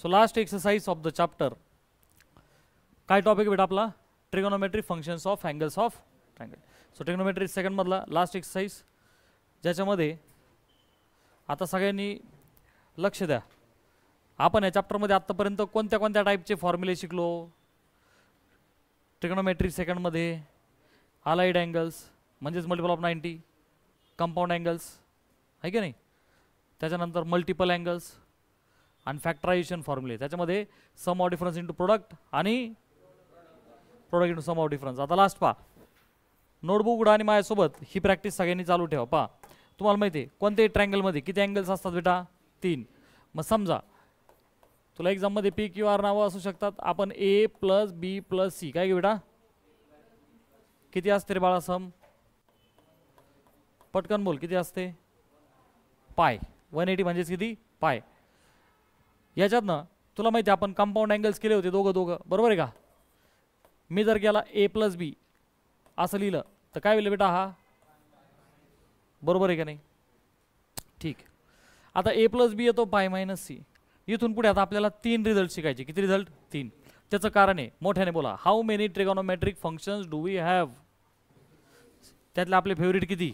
So last exercise of the chapter. काय topic बेटा आपला? Trigonometric functions of angles of triangle. So trigonometry second मधला last exercise, ज्याच्यामध्ये आता सगळ्यांनी लक्ष द्या. आपण या चॅप्टरमध्ये आत्तापर्यंत कोणत्या कोणत्या टाईपचे फॉर्म्युले शिकलो? ट्रिगोनोमेट्री सेकंडमध्ये अलाइड अँगल्स म्हणजेच मल्टिपल ऑफ 90, कंपाऊंड अँगल्स आहे की नाही, त्याच्यानंतर मल्टिपल अँगल्स आणि फॅक्टरायझेशन फॉर्म्युले, त्याच्यामध्ये sum of difference into product आणि product into sum of difference. आता लास्ट पहा, नोटबुक उघडा आणि माझ्यासोबत ही प्रॅक्टिस सगळ्यांनी चालू ठेवा. पहा, तुम्हाला माहिती आहे कोणत्याही ट्रायंगलमध्ये किती अँगल्स असतात बेटा? 3. मग समजा तुला एक्झाममध्ये पी क्यू आर नावं असू शकतात. आपण ए प्लस बी प्लस सी काय घे बेटा? किती असते रे बाळा सम? पटकन बोल, किती असते? पाय. 180 म्हणजेच किती? पाय. याच्यातनं तुला माहिती आहे आपण कंपाऊंड अँगल्स केले होते दोघं बरोबर आहे का? मी जर केला ए प्लस बी असं लिहिलं तर काय होईल बेटा? हा बरोबर आहे का नाही? ठीक. आता ए प्लस बी येतो पाय मायनस सी. इथून पुढे आता आपल्याला 3 रिझल्ट शिकायचे. किती रिझल्ट? 3. त्याचं कारण आहे, मोठ्याने बोला. How many trigonometric functions do we have? त्यातले आपले फेवरेट किती?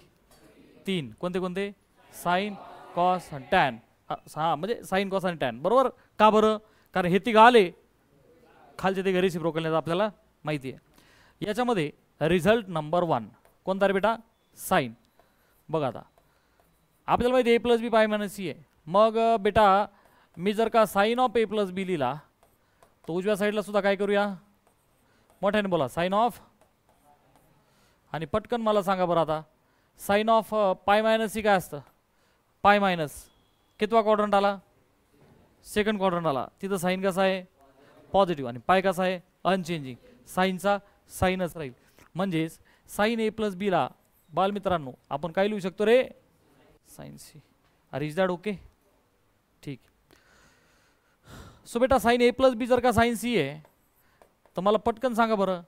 3. कोणते कोणते? साइन, कॉस आणि टॅन. हा म्हणजे साइन, कॉस आणि टॅन. बरोबर. का बरं? कारण हे तिघं आले खालचे ते रेसिप्रोकल आपल्याला माहिती आहे. याच्यामध्ये रिझल्ट नंबर 1 कोणता रे बेटा? साइन. बघा आता आपल्याला माहिती ए प्लस बी पाय मायनस सी आहे. मग बेटा मी जर का sine of A plus B लिहिला तर उजव्या साईडला सुद्धा काय करूया? मोठ्याने बोला. Sine of. आणि पटकन मला सांगा बरं आता, sine of pi minus C काय असतं? पाय मायनस कितवा क्वाड्रंट आला? सेकंड क्वाड्रंट आला. तिथं साइन कसा आहे? पॉझिटिव्ह. आणि पाय कसा आहे? अनचेंजिंग. साइनचा साइनच राहील. म्हणजेच साइन ए प्लस बी ला बालमित्रांनो आपण काय लिहू शकतो रे? Sine c. अरे इज दॅट ओके? ठीक. सो बेटा साइन ए प्लस बी जर का साइन सी आहे तर मला पटकन सांगा बरं,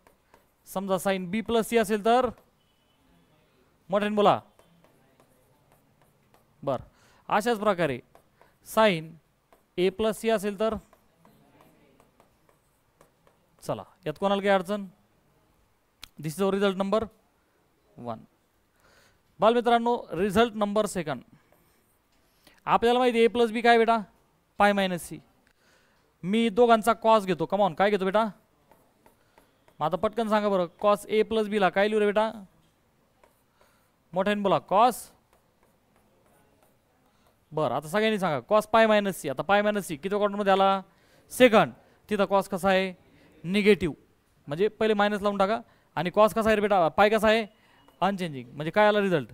समजा साइन बी प्लस सी असेल तर? मोठ्याने बोला. बर. अशाच प्रकारे साइन ए प्लस सी असेल तर? चला यात कोणाला काही अडचण? दिस इज अवर रिझल्ट नंबर 1. बालमित्रांनो रिझल्ट नंबर 2. आपल्याला माहिती ए प्लस बी काय बेटा? पाय मायनस सी. मी दोघांचा कॉस घेतो. कमॉन काय घेतो बेटा? मग आता पटकन सांगा बरं, कॉस ए प्लस बी ला काय लिहू रे बेटा? मोठ्याने बोला. कॉस. बरं आता सगळ्यांनी सांगा कॉस पाय मायनस सी. आता पाय मायनस सी किती क्वाड्रंटमध्ये आला? सेकंड. तिथं कॉस कसा आहे? निगेटिव्ह. म्हणजे पहिले मायनस लावून टाका. आणि कॉस कसा आहे रे बेटा? पाय कसा आहे? अनचेंजिंग. म्हणजे काय आला रिझल्ट?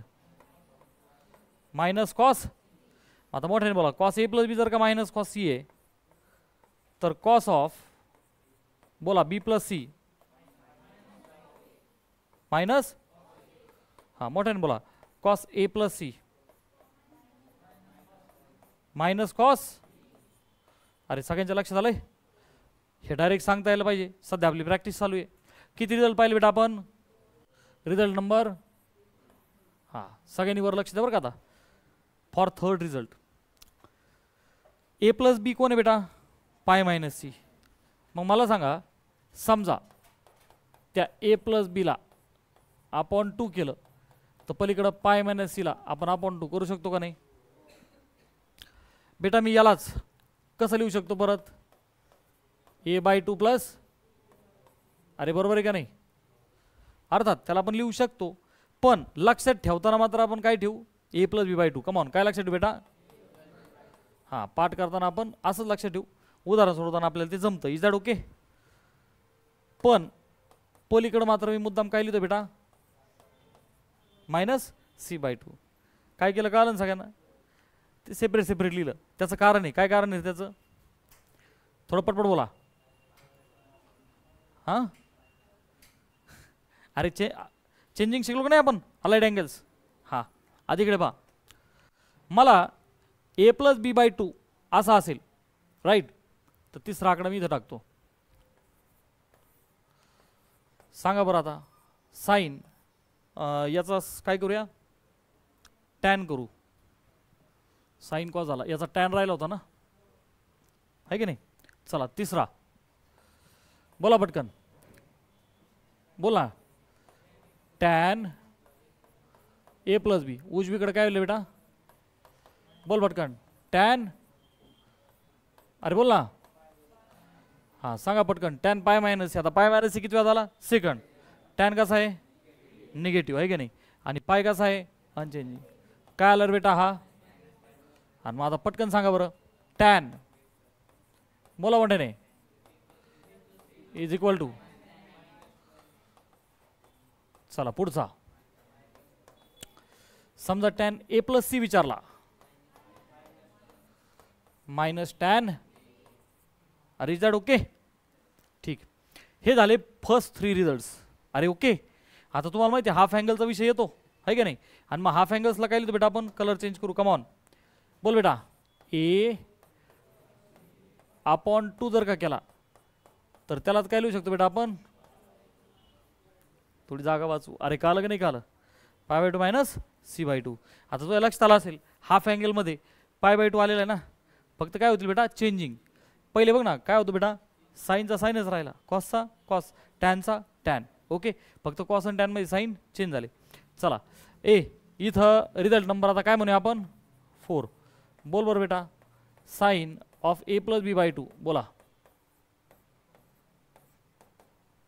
Minus cos. आता मोठ्याने बोला. कॉस ए प्लस बी जर का मायनस कॉस सी आहे तर कॉस ऑफ बोला बी प्लस सी मायनस, हा मोठ्याने बोला, cos A plus C minus cos. अरे सगळ्यांच्या लक्षात आलंय? हे डायरेक्ट सांगता यायला पाहिजे. सध्या आपली प्रॅक्टिस चालू आहे. किती रिझल्ट पाहिले बेटा आपण? रिझल्ट नंबर, हा सगळ्यांनी वर लक्ष द्या बरं का आता. For third result a plus b कोण आहे बेटा? पाय मायनस सी. मग मला सांगा, समजा त्या ए प्लस बीला आपण 2 केलं तर पलीकडं पाय मायनस सीला आपण आपण 2 करू शकतो का नाही? बेटा मी यालाच कसं लिहू शकतो परत? ए बाय 2 प्लस, अरे बरोबर आहे का नाही? अर्थात त्याला आपण लिहू शकतो, पण लक्षात ठेवताना मात्र आपण काय ठेवू? ए प्लस बी बाय 2. कमॉन काय लक्षात ठेवू बेटा? हां पाठ करताना आपण असंच लक्षात ठेवू. उदाहरण सोडवताना आपल्याला ते जमतं. Is that okay? पण पलीकडं मात्र मी मुद्दाम काय लिहितो बेटा? Minus C by 2. काय केलं कळलं ना सगळ्यांना? ते सेपरेट लिहिलं. त्याचं कारण आहे. काय कारण आहे त्याचं? थोडं पटपट बोला. हां अरे चेंजिंग शिकलो का नाही आपण? Allied angles. हां आधी इकडे पहा. मला ए प्लस बी बाय 2 असा असेल राईट, तर तिसरा आकडा मी इथं टाकतो. सांगा बरं आता साइन याचा काय करूया? टॅन करू. साइन कॉस झाला, याचा टॅन राहिला होता ना, आहे की नाही? चला तिसरा बोला पटकन बोला. टॅन ए प्लस बी. उजवीकडे काय होईल बेटा? बोल पटकन. टॅन. अरे बोल ना. हां सांगा पटकन. टॅन पाय मायनस सी. आता पाय मायनस सी किती वेळा झाला? सेकंड. टॅन कसा आहे? निगेटिव्ह आहे की नाही. आणि पाय कसा आहे? अनचेंजिंग. काय आलं बेटा हा? आणि मग आता पटकन सांगा बरं. टॅन बोला म्हणते नाही इज इक्वल टू. चला पुढचा. समजा टॅन ए प्लस सी विचारला. Minus tan. अरे इज दॅट ओके? ठीक. हे झाले फर्स्ट 3 रिझल्ट्स. अरे ओके. आता तुम्हाला माहिती आहे हाफ अँगलचा विषय येतो आहे की नाही. आणि मग हाफ अँगल्सला काय लिहितो बेटा आपण? कलर चेंज करू. कमॉन बोल बेटा. ए अपॉन 2 जर का केला तर त्यालाच काय लिहू शकतो बेटा आपण? थोडी जागा वाचू. अरे कालं की नाही कालं? पाय बाय 2 मायनस सी बाय 2. आता तुझ्या लक्षात आला असेल हाफ अँगलमध्ये पाय बाय 2 आलेला आहे ना. फक्त काय होतील बेटा? चेंजिंग. पहिले बघ ना काय होतं बेटा? साईनचा साईनच राहिला, कॉसचा कॉस, टॅनचा टॅन. ओके. फक्त कॉस आणि टॅनमध्ये साईन चेंज झाले. चला ए इथं रिझल्ट नंबर आता काय म्हणूया आपण? 4. बोल बरं बेटा. Sine of A plus B by 2 बोला.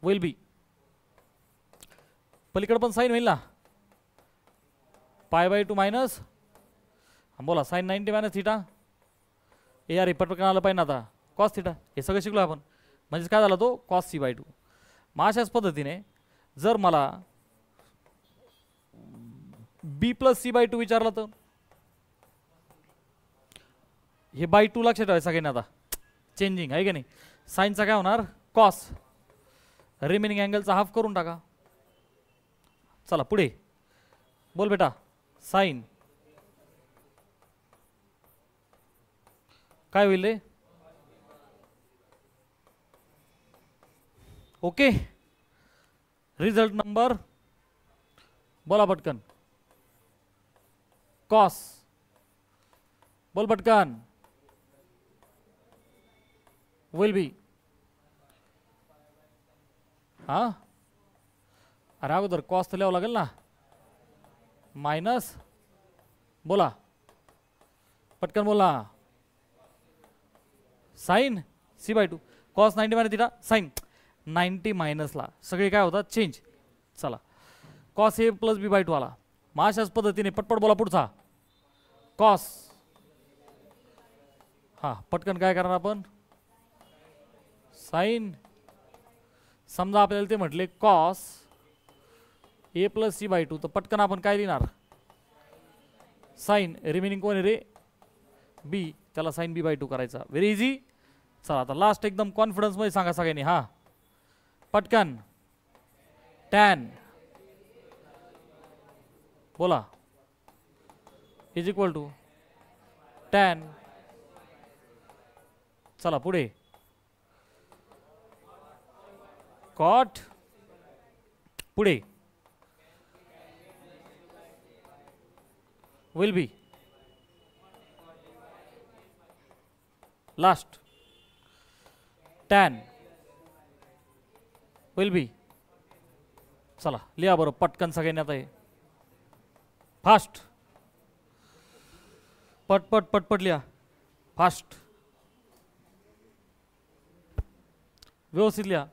Will be. पलीकडे पण साईन होईल ना. पाय बाय 2 मायनस बोला साईन 90 मायनस थिटा. ए यार पटपट आलं पाहिजे ना आता. Cos theta. हे सगळं शिकलो आपण. म्हणजे काय झाला तो? Cos C by 2. मग अशाच पद्धतीने जर मला बी प्लस सी बाय 2 विचारलं तर हे बाय 2 लक्षात ठेवायचं सगळ्यांनी आता. चेंजिंग आहे की नाही. साईनचा काय होणार? कॉस. रिमेनिंग अँगलचा हाफ करून टाका. चला पुढे बोल बेटा. साईन काय होईल रे? ओके. रिझल्ट नंबर बोला पटकन. कॉस बोल पटकन. Will be. हा अरे अगोदर कॉस तर लिहावं लागेल ना. मायनस बोला पटकन बोला. Sine C by 2. Cos 90 minus theta. Sine 90 मायनसला सगळे काय होतात? चेंज. चला cos A plus B by 2 आला. मग अशाच पद्धतीने पटपट बोला पुढचा. कॉस. हां पटकन काय करणार आपण? साईन. समजा आपल्याला ते म्हटले cos A plus C by 2 तर पटकन आपण काय लिहिणार? साईन. रिमेनिंग कोण आहे रे? बी. त्याला साईन बी बाय 2 करायचा. Very easy. चला आता लास्ट एकदम कॉन्फिडन्स मध्ये सांगा सगळ्यांनी. हा पटकन. टॅन बोला इज इक्वल टू टॅन. चला पुढे. कॉट. पुढे will be. Last tan will be. चला लिहा बरं पटकन सगळ्यांनी आता. हे फास्ट पटपट पटपट लिहा. फास्ट व्यवस्थित लिहा.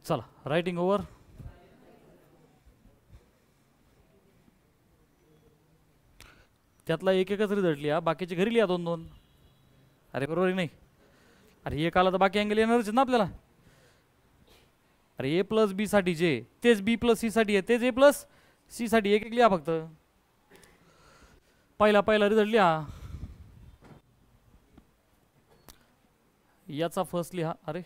चला रायटिंग ओव्हर. त्यातला एक एकच रिझल्ट लिहा, बाकीचे घरी लिहा 2-2. अरे बरोबर आहे नाही? अरे एक आला तर बाकी अँगल येणारच ना आपल्याला. अरे ए प्लस बी साठी जे तेच बी प्लस सी साठी आहे, तेच ए प्लस सी साठी. एक एक लिहा फक्त. पहिला रिझल्ट लिहा. याचा फर्स्ट लिहा. अरे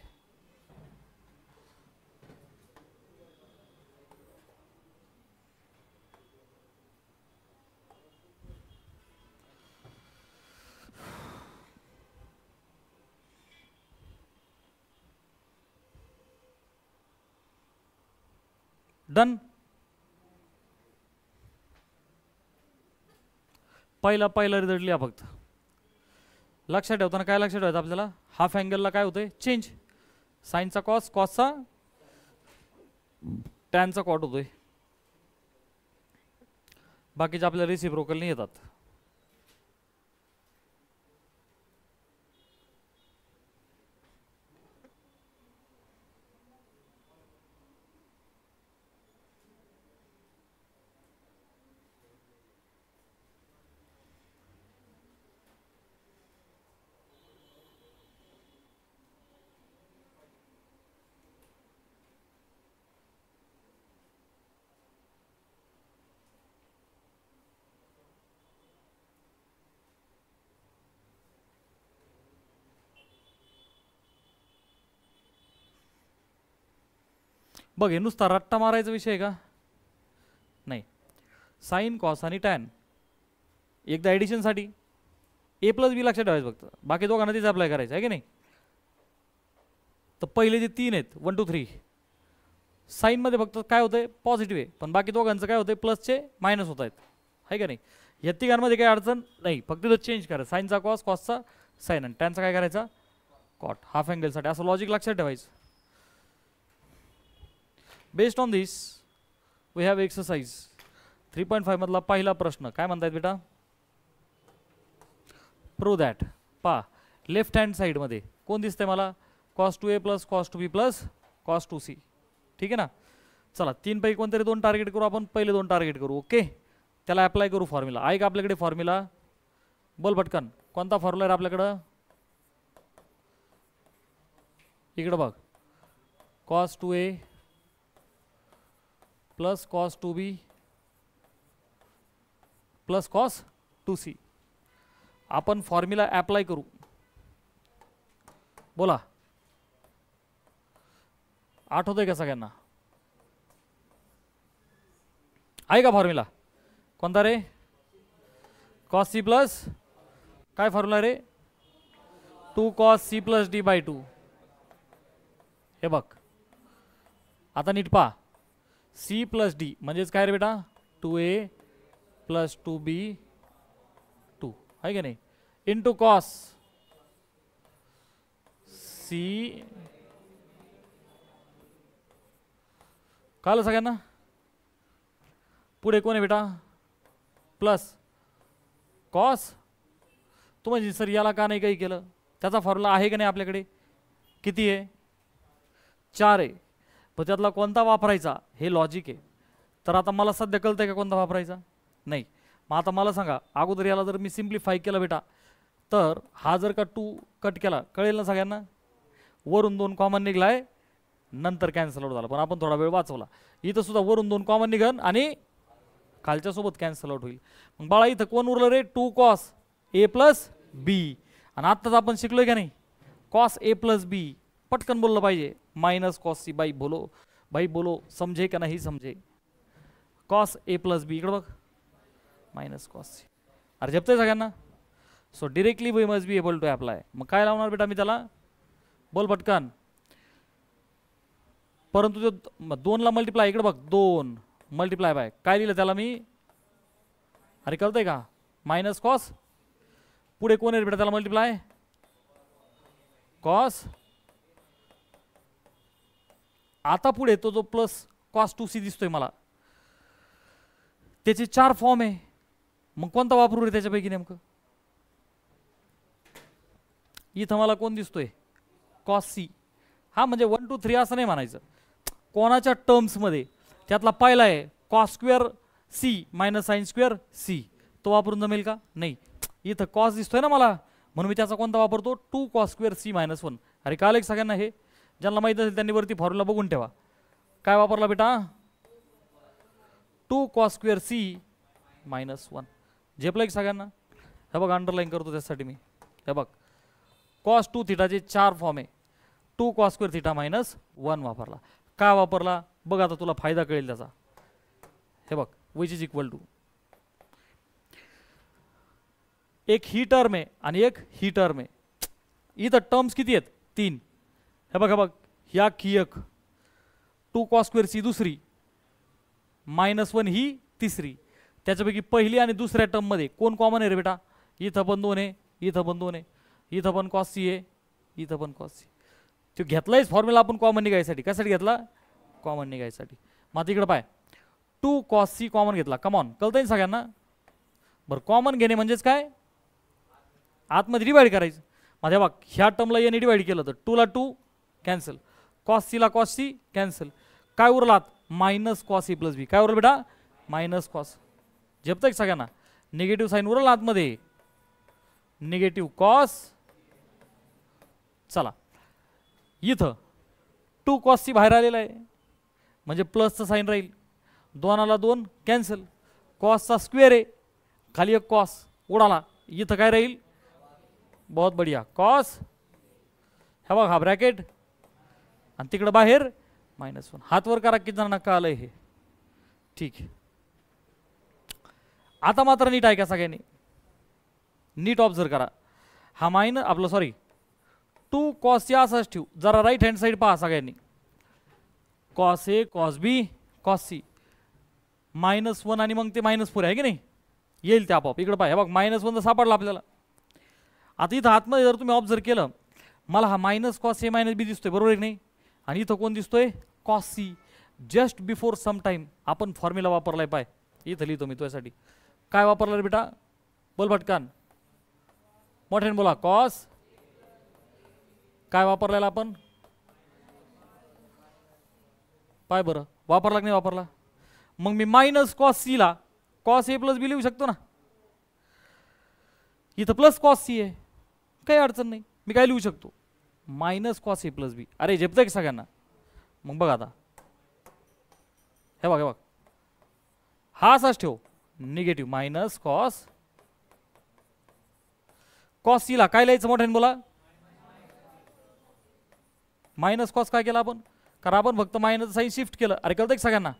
डन. पहिला रिझल्ट लिहा फक्त. लक्षात ठेवताना काय लक्षात ठेवायचं आपल्याला, हाफ अँगलला काय होतंय चेंज. साईनचा कॉस, कॉसचा टॅनचा कॉट होतोय. बाकीचे आपल्याला रेसिप्रोकल नाही येतात. बघ हे नुसता रट्टा मारायचा विषय का नाही. साईन कॉस आणि टॅन एकदा ॲडिशनसाठी ए प्लस बी लक्षात ठेवायचं फक्त, बाकी दोघांना तेच अप्लाय करायचं आहे की नाही. तर पहिले जे 3 आहेत 1 2 3 साईनमध्ये फक्त काय होतंय पॉझिटिव्ह आहे, पण बाकी दोघांचं काय होतंय प्लसचे मायनस होत आहेत आहे का नाही. या तिघांमध्ये काही अडचण नाही, फक्त तो चेंज करा. साईनचा कॉस, कॉसचा साईन आणि टॅनचा काय करायचा कॉट. हाफ अँगलसाठी असं लॉजिक लक्षात ठेवायचं. Based on this we have exercise 3.5 मधला पहिला प्रश्न काय म्हणतायत बेटा. Prove that. पा लेफ्ट हँड साईडमध्ये कोण दिसतंय मला, cos 2a plus cos 2b plus cos 2c. ठीक आहे ना. चला 3 पैकी कोणतरी 2 टार्गेट करू आपण. पहिले 2 टार्गेट करू. ओके, त्याला अप्लाय करू फॉर्म्युला. आहे का आपल्याकडे फॉर्म्युला, बोल पटकन. कोणता फॉर्म्युला आहे आपल्याकडं, इकडं बघ. Cos 2a plus cos 2b plus cos 2c. आपण फॉर्म्युला अप्लाय करू. बोला आठवतोय का सगळ्यांना, आहे का फॉर्म्युला. कोणता रे, कॉस सी प्लस काय फॉर्म्युला रे, 2 cos C plus D by 2. हे बघ आता नीट पहा. सी प्लस डी म्हणजेच काय रे बेटा 2a प्लस 2b 2 आहे का नाही, इंटू कॉस सी. कळलं सगळ्यांना. पुढे कोण आहे बेटा प्लस कॉस. तो म्हणजे सर याला का नाही काही केलं, त्याचा फॉर्म्युला आहे का नाही आपल्याकडे, किती आहे 4 आहे. पण त्यातला कोणता वापरायचा हे लॉजिक आहे. तर आता मला सध्या कळतंय का कोणता वापरायचा नाही. मग आता मला सांगा, अगोदर याला जर मी सिम्प्लिफाय केलं बेटा, तर हा जर का 2 कट केला कळेल ना सगळ्यांना. वरून 2 कॉमन निघलाय, नंतर कॅन्सल आउट झाला, पण आपण थोडा वेळ वाचवला. इथं सुद्धा वरून 2 कॉमन निघन आणि खालच्या सोबत कॅन्सल आउट होईल. मग बाळा इथं कोण उरलं रे 2 कॉस ए प्लस बी. आणि आत्ताच आपण शिकलोय का नाही कॉस ए प्लस बी. पटकन बोललं पाहिजे माइनस कॉस सी. बाई बोलो समझे का नहीं समझे. कॉस ए प्लस बी इकडे बघ माइनस कॉस सी. अरे झेपतंय सगळ्यांना. So directly we must be able to apply. मग काय लावणार बेटा मी त्याला, बोल पटकन. परंतु तो 2 ला मल्टिप्लाय इकडे बघ 2 मल्टिप्लाय बाय काय लिहिलं त्याला मी, अरे कळतंय का मायनस कॉस. पुढे कोण आहे बेटा त्याला मल्टिप्लाय कॉस. आता पुढे तो जो प्लस कॉस 2c दिसतोय मला, त्याचे 4 फॉर्म आहे. मग कोणता वापरू रे त्याच्यापैकी नेमकं. इथं मला कोण दिसतोय कॉस सी. हा म्हणजे 1 2 3 असं नाही म्हणायचं, कोणाच्या टर्म्समध्ये त्यातला पहिला आहे cos square C minus sine square C, तो वापरून जमेल का? नाही. इथं कॉस दिसतोय ना मला, म्हणून मी त्याचा कोणता वापरतो? 2 कॉस स्क्वेअर सी मायनस 1. अरे काल एक सगळ्यांना हे ज्यांना माहीत असेल त्यांनी वरती फॉर्म्युला बघून ठेवा. काय वापरला बेटा? 2 कॉस स्क्वेअर सी मायनस 1. झेपलं एक सगळ्यांना? हे बघ अंडरलाईन करतो त्यासाठी मी. हे बघ कॉस 2 थिटाचे 4 फॉर्म आहे. 2 कॉस स्क्वेअर थिटा मायनस 1 वापरला. का वापरला बघ, आता तुला फायदा कळेल त्याचा. हे बघ विच इज इक्वल टू, एक ही टर्म आहे आणि एक ही टर्म आहे. इथं टर्म्स किती आहेत? 3. हे बघ ह्या की एक 2 कॉस स्क्वेअर सी दुसरी, मायनस 1 ही तिसरी. त्याच्यापैकी पहिली आणि दुसऱ्या टर्ममध्ये कोण कॉमन आहे रे बेटा? इथं पण 2 आहे, इथं पण 2 आहे, इथं पण कॉस सी आहे, इथं पण कॉस सी. तो घेतलायच फॉर्म्युला आपण कॉमन निघायसाठी. कशासाठी घेतला? कॉमन निघायसाठी. मग इकडे पाय 2 कॉस सी कॉमन घेतला. कमॉन, कळतंय सगळ्यांना? बरं, कॉमन घेणे म्हणजेच काय? आतमध्ये डिवाइड करायचं. माझ्या बघ ह्या टर्मला याने डिवाइड केलं तर 2 ला 2 कॅन्सल, कॉस सी ला कॉस सी कॅन्सल. काय उरलात? मायनस कॉस ए प्लस बी. काय उरलं बेटा? Minus cos. झेपतंय सगळ्यांना? निगेटिव्ह साईन उरल आतमध्ये, निगेटिव्ह कॉस. चला इथं 2 कॉस सी बाहेर आलेला आहे म्हणजे प्लसचं साईन राहील. 2 ला 2 कॅन्सल, कॉसचा स्क्वेअर आहे, खाली एक कॉस उडाला. इथं काय राहील? बहुत बढिया, कॉस. हे बघ हा ब्रॅकेट आणि तिकडं बाहेर मायनस 1. हात वर करा किती जणांना कळलंय हे? ठीक आहे. आता मात्र नीट ऐका सगळ्यांनी, नीट ऑब्झर्व करा. हा मायनस आपलं सॉरी 2 कॉस सी असाच ठेवू. जरा राईट हँड साईड पहा सगळ्यांनी. Cos A cos B cos c minus 1 आणि मग ते मायनस 4 आहे की नाही? येईल ते आपोआप. इकडे पाहा, बघ मायनस 1 तर सापडला आपल्याला. आता इथं आतमध्ये जर तुम्ही ऑब्झर्व केलं, मला हा minus cos A minus B दिसतोय, बरोबर आहे की नाही? आणि इथं कोण दिसतोय? Cos C. Just before some time आपण फॉर्म्युला वापरलाय. पाय इथं लिहितो मी तुझ्यासाठी. काय वापरलं रे बेटा? बोल पटकन, मोठ्याने बोला. कॉस. काय वापरलेला आपण? पाय बरं, वापरला की नाही वापरला? मग मी मायनस कॉस सी ला कॉस ए प्लस बी लिहू शकतो ना. इथं प्लस कॉस सी आहे, काही अडचण नाही. मी काय लिहू शकतो? मायनस कॉस ए प्लस बी. अरे झेपतंय की सगळ्यांना? मग बघ आता, हे बघ हा असाच ठेव, negative minus cos. Cos C ला काय लिहायचं? मोठ्याने बोला. मायनस कॉस काय केलं आपण? कारण आपण फक्त मायनस साईन शिफ्ट केलं. अरे कळतंय की सगळ्यांना?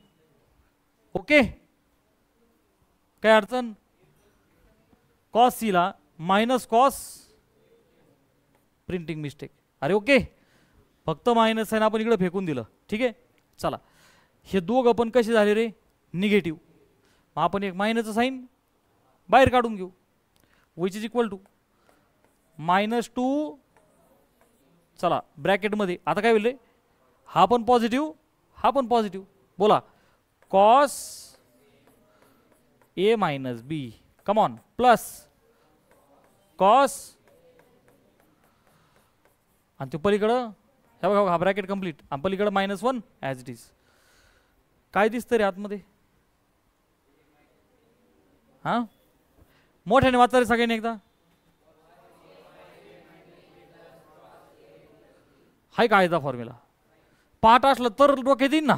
ओके, काय अडचण? कॉस सी ला मायनस कॉस, प्रिंटिंग मिस्टेक. अरे ओके, फक्त मायनस साईन आपण इकडे फेकून दिलं. ठीक आहे. चला हे दोघं पण कसे झाले रे? निगेटिव्ह. मग आपण एक मायनसचं साईन बाहेर काढून घेऊ. Which is equal to -2. चला ब्रॅकेटमध्ये आता काय होईल? हा पण पॉझिटिव्ह, हा पण पॉझिटिव्ह. बोला cos A minus B. Come on, plus cos. आणि ते पलीकडं हे बघा, हा ब्रॅकेट कंप्लीट. आणि पलीकडं -1 ॲज इट इज. काय दिसतं रे आतमध्ये? हा मोठ्याने वाचा रे सगळ्यांनी एकदा. हाय कायदा फॉर्म्युला पाठ असलं तर डोक्यात येईन ना.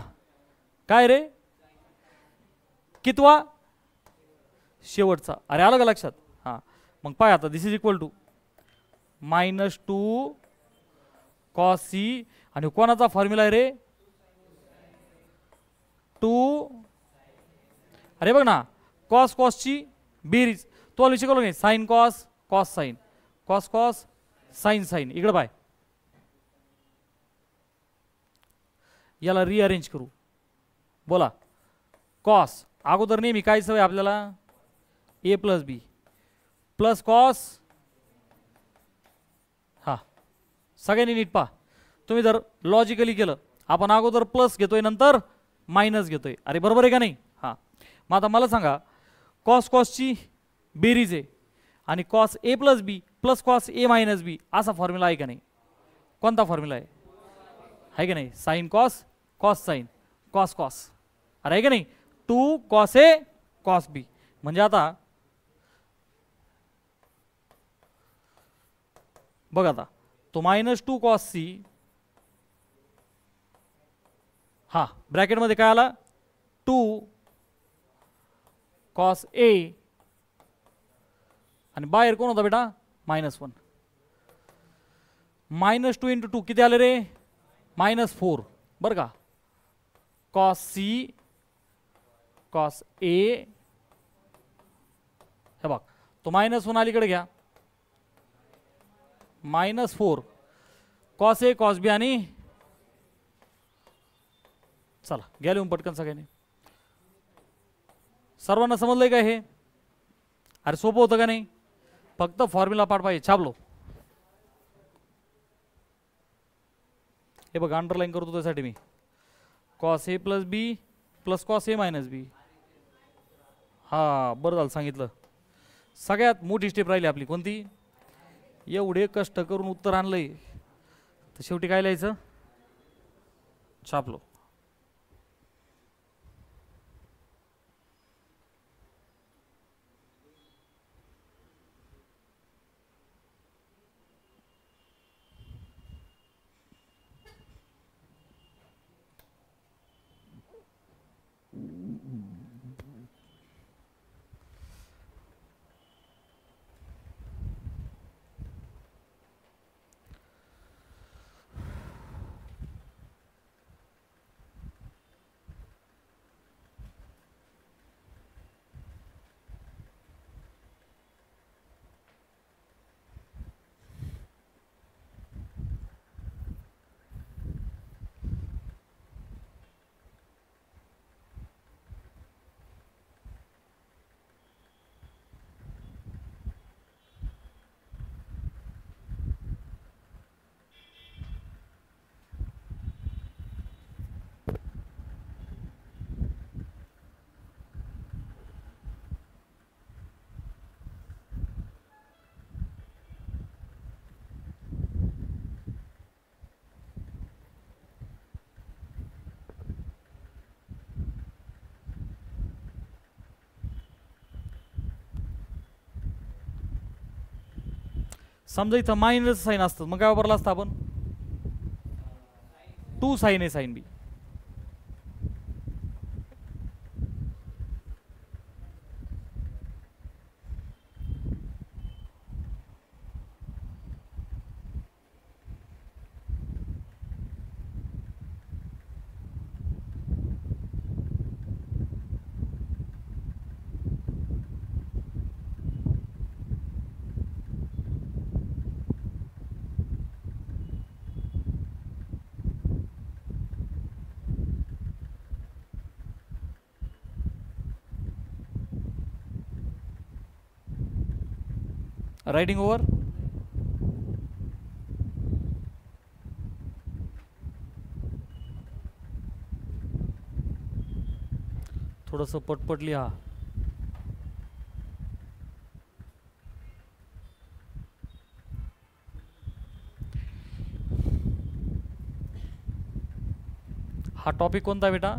काय रे? कितवा? शेवटचा. अरे आलं का लक्षात? हां मग पाय आता, this is equal to -2 cos c. आणि कोणाचा फॉर्म्युला आहे रे? 2. अरे बघ ना, कॉस कॉसची बेरीज. तो आलं शिकवलं नाही? Sine cos cos sine, cos cos sine sine. इकडे पाय, याला रिअरेंज करू. बोला कॉस. अगोदर नेहमी काय सवय आपल्याला? ए प्लस बी प्लस कॉस. हा सगळ्यांनी नीट पहा. तुम्ही जर लॉजिकली केलं, आपण अगोदर प्लस घेतोय नंतर मायनस घेतोय. अरे बरोबर आहे का नाही? हां मग आता मला सांगा, कॉस कॉसची बेरीज आहे आणि cos A plus B plus cos A minus बी असा फॉर्म्युला आहे का नाही? कोणता फॉर्म्युला आहे? का नाही? Sine cos cos sine. Cos cos, अरे आहे की नाही, 2 कॉस ए कॉस बी. म्हणजे आता बघ, आता तो -2 कॉस सी, हा ब्रॅकेटमध्ये काय आला 2 कॉस ए, आणि बाहेर कोण होता बेटा -1. -2 × 2 किती आले रे -4. बरं का, कॉस सी कॉस ए, हे बघ तो -1 अलीकडे घ्या, -4 कॉस ए कॉस बी, आणि चला घ्या लिहून पटकन सगळ्यांनी. सर्वांना समजलंय का हे? अरे सोपं होतं का नाही, फक्त फॉर्म्युला पाठ पाहिजे. छापलो, हे बघा अंडरलाईन करतो त्यासाठी मी, cos A plus B plus cos A minus b. हा बरं झालं सांगितलं. सगळ्यात मोठी स्टेप राहिली आपली कोणती, एवढे कष्ट करून उत्तर आणलंय तर शेवटी काय लिहायचं, छापलो. समजा इथं मायनस साईन असतं, मग काय वापरला असतं आपण, 2 sine A sine B. Writing over. थोडंसं पटपट लिहा. हा टॉपिक कोणता बेटा,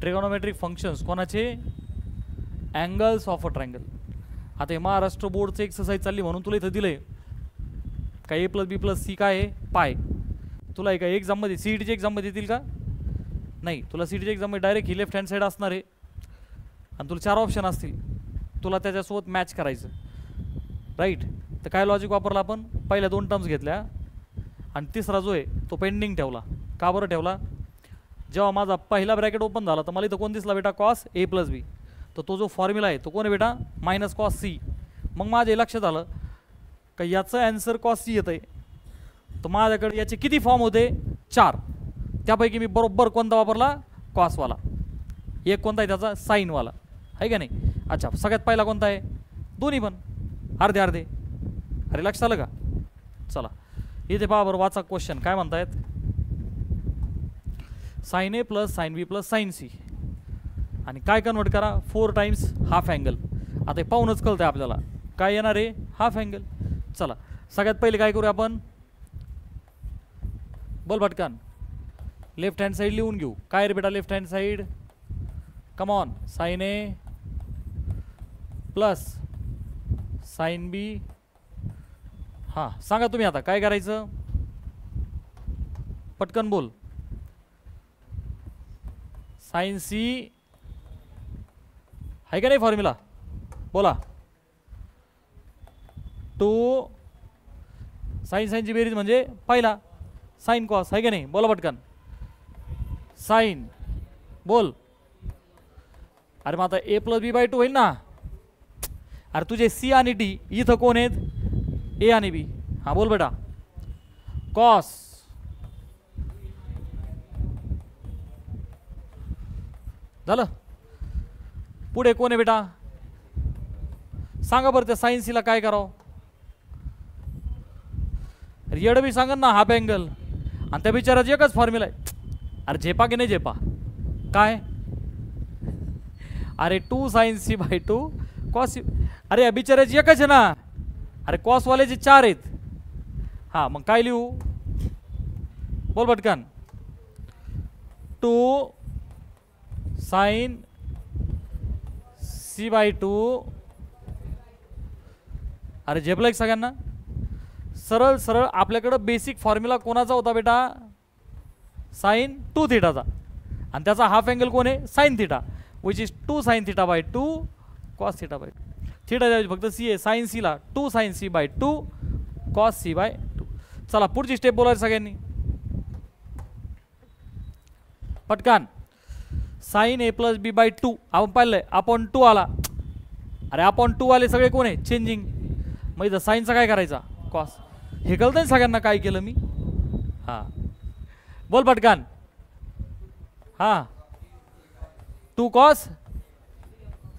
ट्रिगोनोमेट्रिक फंक्शन्स कोणाचे, अँगल्स ऑफ अ ट्रायंगल. आता हे महाराष्ट्र बोर्डचं एक्सरसाइज चालली म्हणून तुला इथं दिलंय काय, ए प्लस बी प्लस सी काय आहे पाय. तुला एका एक्झाममध्ये सीईटीच्या एक्झाममध्ये येतील का, नाही. तुला सीईटीच्या एक्झाममध्ये डायरेक्ट ही लेफ्ट हँड साईड असणार आहे आणि तुला 4 ऑप्शन असतील, तुला त्याच्यासोबत मॅच करायचं, राईट. तर काय लॉजिक वापरला आपण, पहिल्या 2 टर्म्स घेतल्या आणि तिसरा जो आहे तो पेंडिंग ठेवला. का बरं ठेवला, जेव्हा माझा पहिला ब्रॅकेट ओपन झाला तर मला इथं कोण दिसला बेटा, कॉस ए प्लस बी. तर तो जो फॉर्म्युला आहे तो कोण आहे बेटा, मायनस कॉस सी. मग माझ्या लक्षात आलं का याचं ॲन्सर कॉस सी येतं आहे, तर माझ्याकडे याचे किती फॉर्म होते, 4. त्यापैकी मी बरोबर कोणता वापरला, कॉसवाला. एक कोणता आहे त्याचा, साईनवाला, आहे का नाही. अच्छा, सगळ्यात पहिला कोणता आहे, दोन्ही पण अर्धे अर्धे. अरे लक्षात आलं का. चला इथे पहा बरं, वाचा क्वेश्चन काय म्हणतायत, साइन ए प्लस साइन बी प्लस साइन सी, आणि काय कन्वर्ट करा 4 टाइम्स हाफ अँगल. आता हे पाहूनच कळतं आहे आपल्याला काय येणार आहे, हाफ अँगल. चला सगळ्यात पहिले काय करूया आपण, बोल भटकन, लेफ्ट हँड साईड लिहून घेऊ. काय रे बेटा left hand side, come on, sine A plus sine b. हां सांगा तुम्ही आता काय करायचं, पटकन बोल. साइन सी आहे का नाही फॉर्म्युला, बोला. 2 साइन साइनची बेरीज म्हणजे पहिला साइन कॉस आहे का नाही, बोला पटकन. साइन बोल. अरे मग आता ए प्लस बी बाय 2 होईल ना. अरे तुझे सी आणि डी इथं कोण आहेत, ए आणि बी. हां बोल बेटा. कॉस झालं. पुढे कोण आहे बेटा, सांगा बरं त्या साइन सीला काय करावं. येड बी सांगा ना हाफ अँगल, आणि त्या बिचाराची एकच फॉर्म्युला आहे. अरे झेपा की नाही झेपा काय, अरे 2 साइन सी बाय 2 कॉस. अरे या बिचाराची एकच आहे ना. अरे कॉसवाल्याचे 4 आहेत. हां मग काय लिहू, बोल पटकन. 2 साइन सी बाय 2. अरे झेपलं एक सगळ्यांना. सरळ सरळ आपल्याकडं बेसिक फॉर्म्युला कोणाचा होता बेटा, साइन 2 थीटाचा, आणि त्याचा हाफ अँगल कोण आहे, sine theta, which is 2 sine theta by 2 cos theta by 2. Theta द्यायची फक्त सी आहे, साइन सीला 2 sine C by 2 cos C by 2. चला पुढची स्टेप बोलायचं सगळ्यांनी पटकन. Sine A plus B by 2 आपण पाहिलंय, अपॉन 2 आला. अरे अपॉन 2 आले सगळे कोण आहे, चेंजिंग. मग इथं साइनचा काय करायचा, कॉस. हे कळतंय सगळ्यांना काय केलं मी. हां बोल पटकन. हां 2 कॉस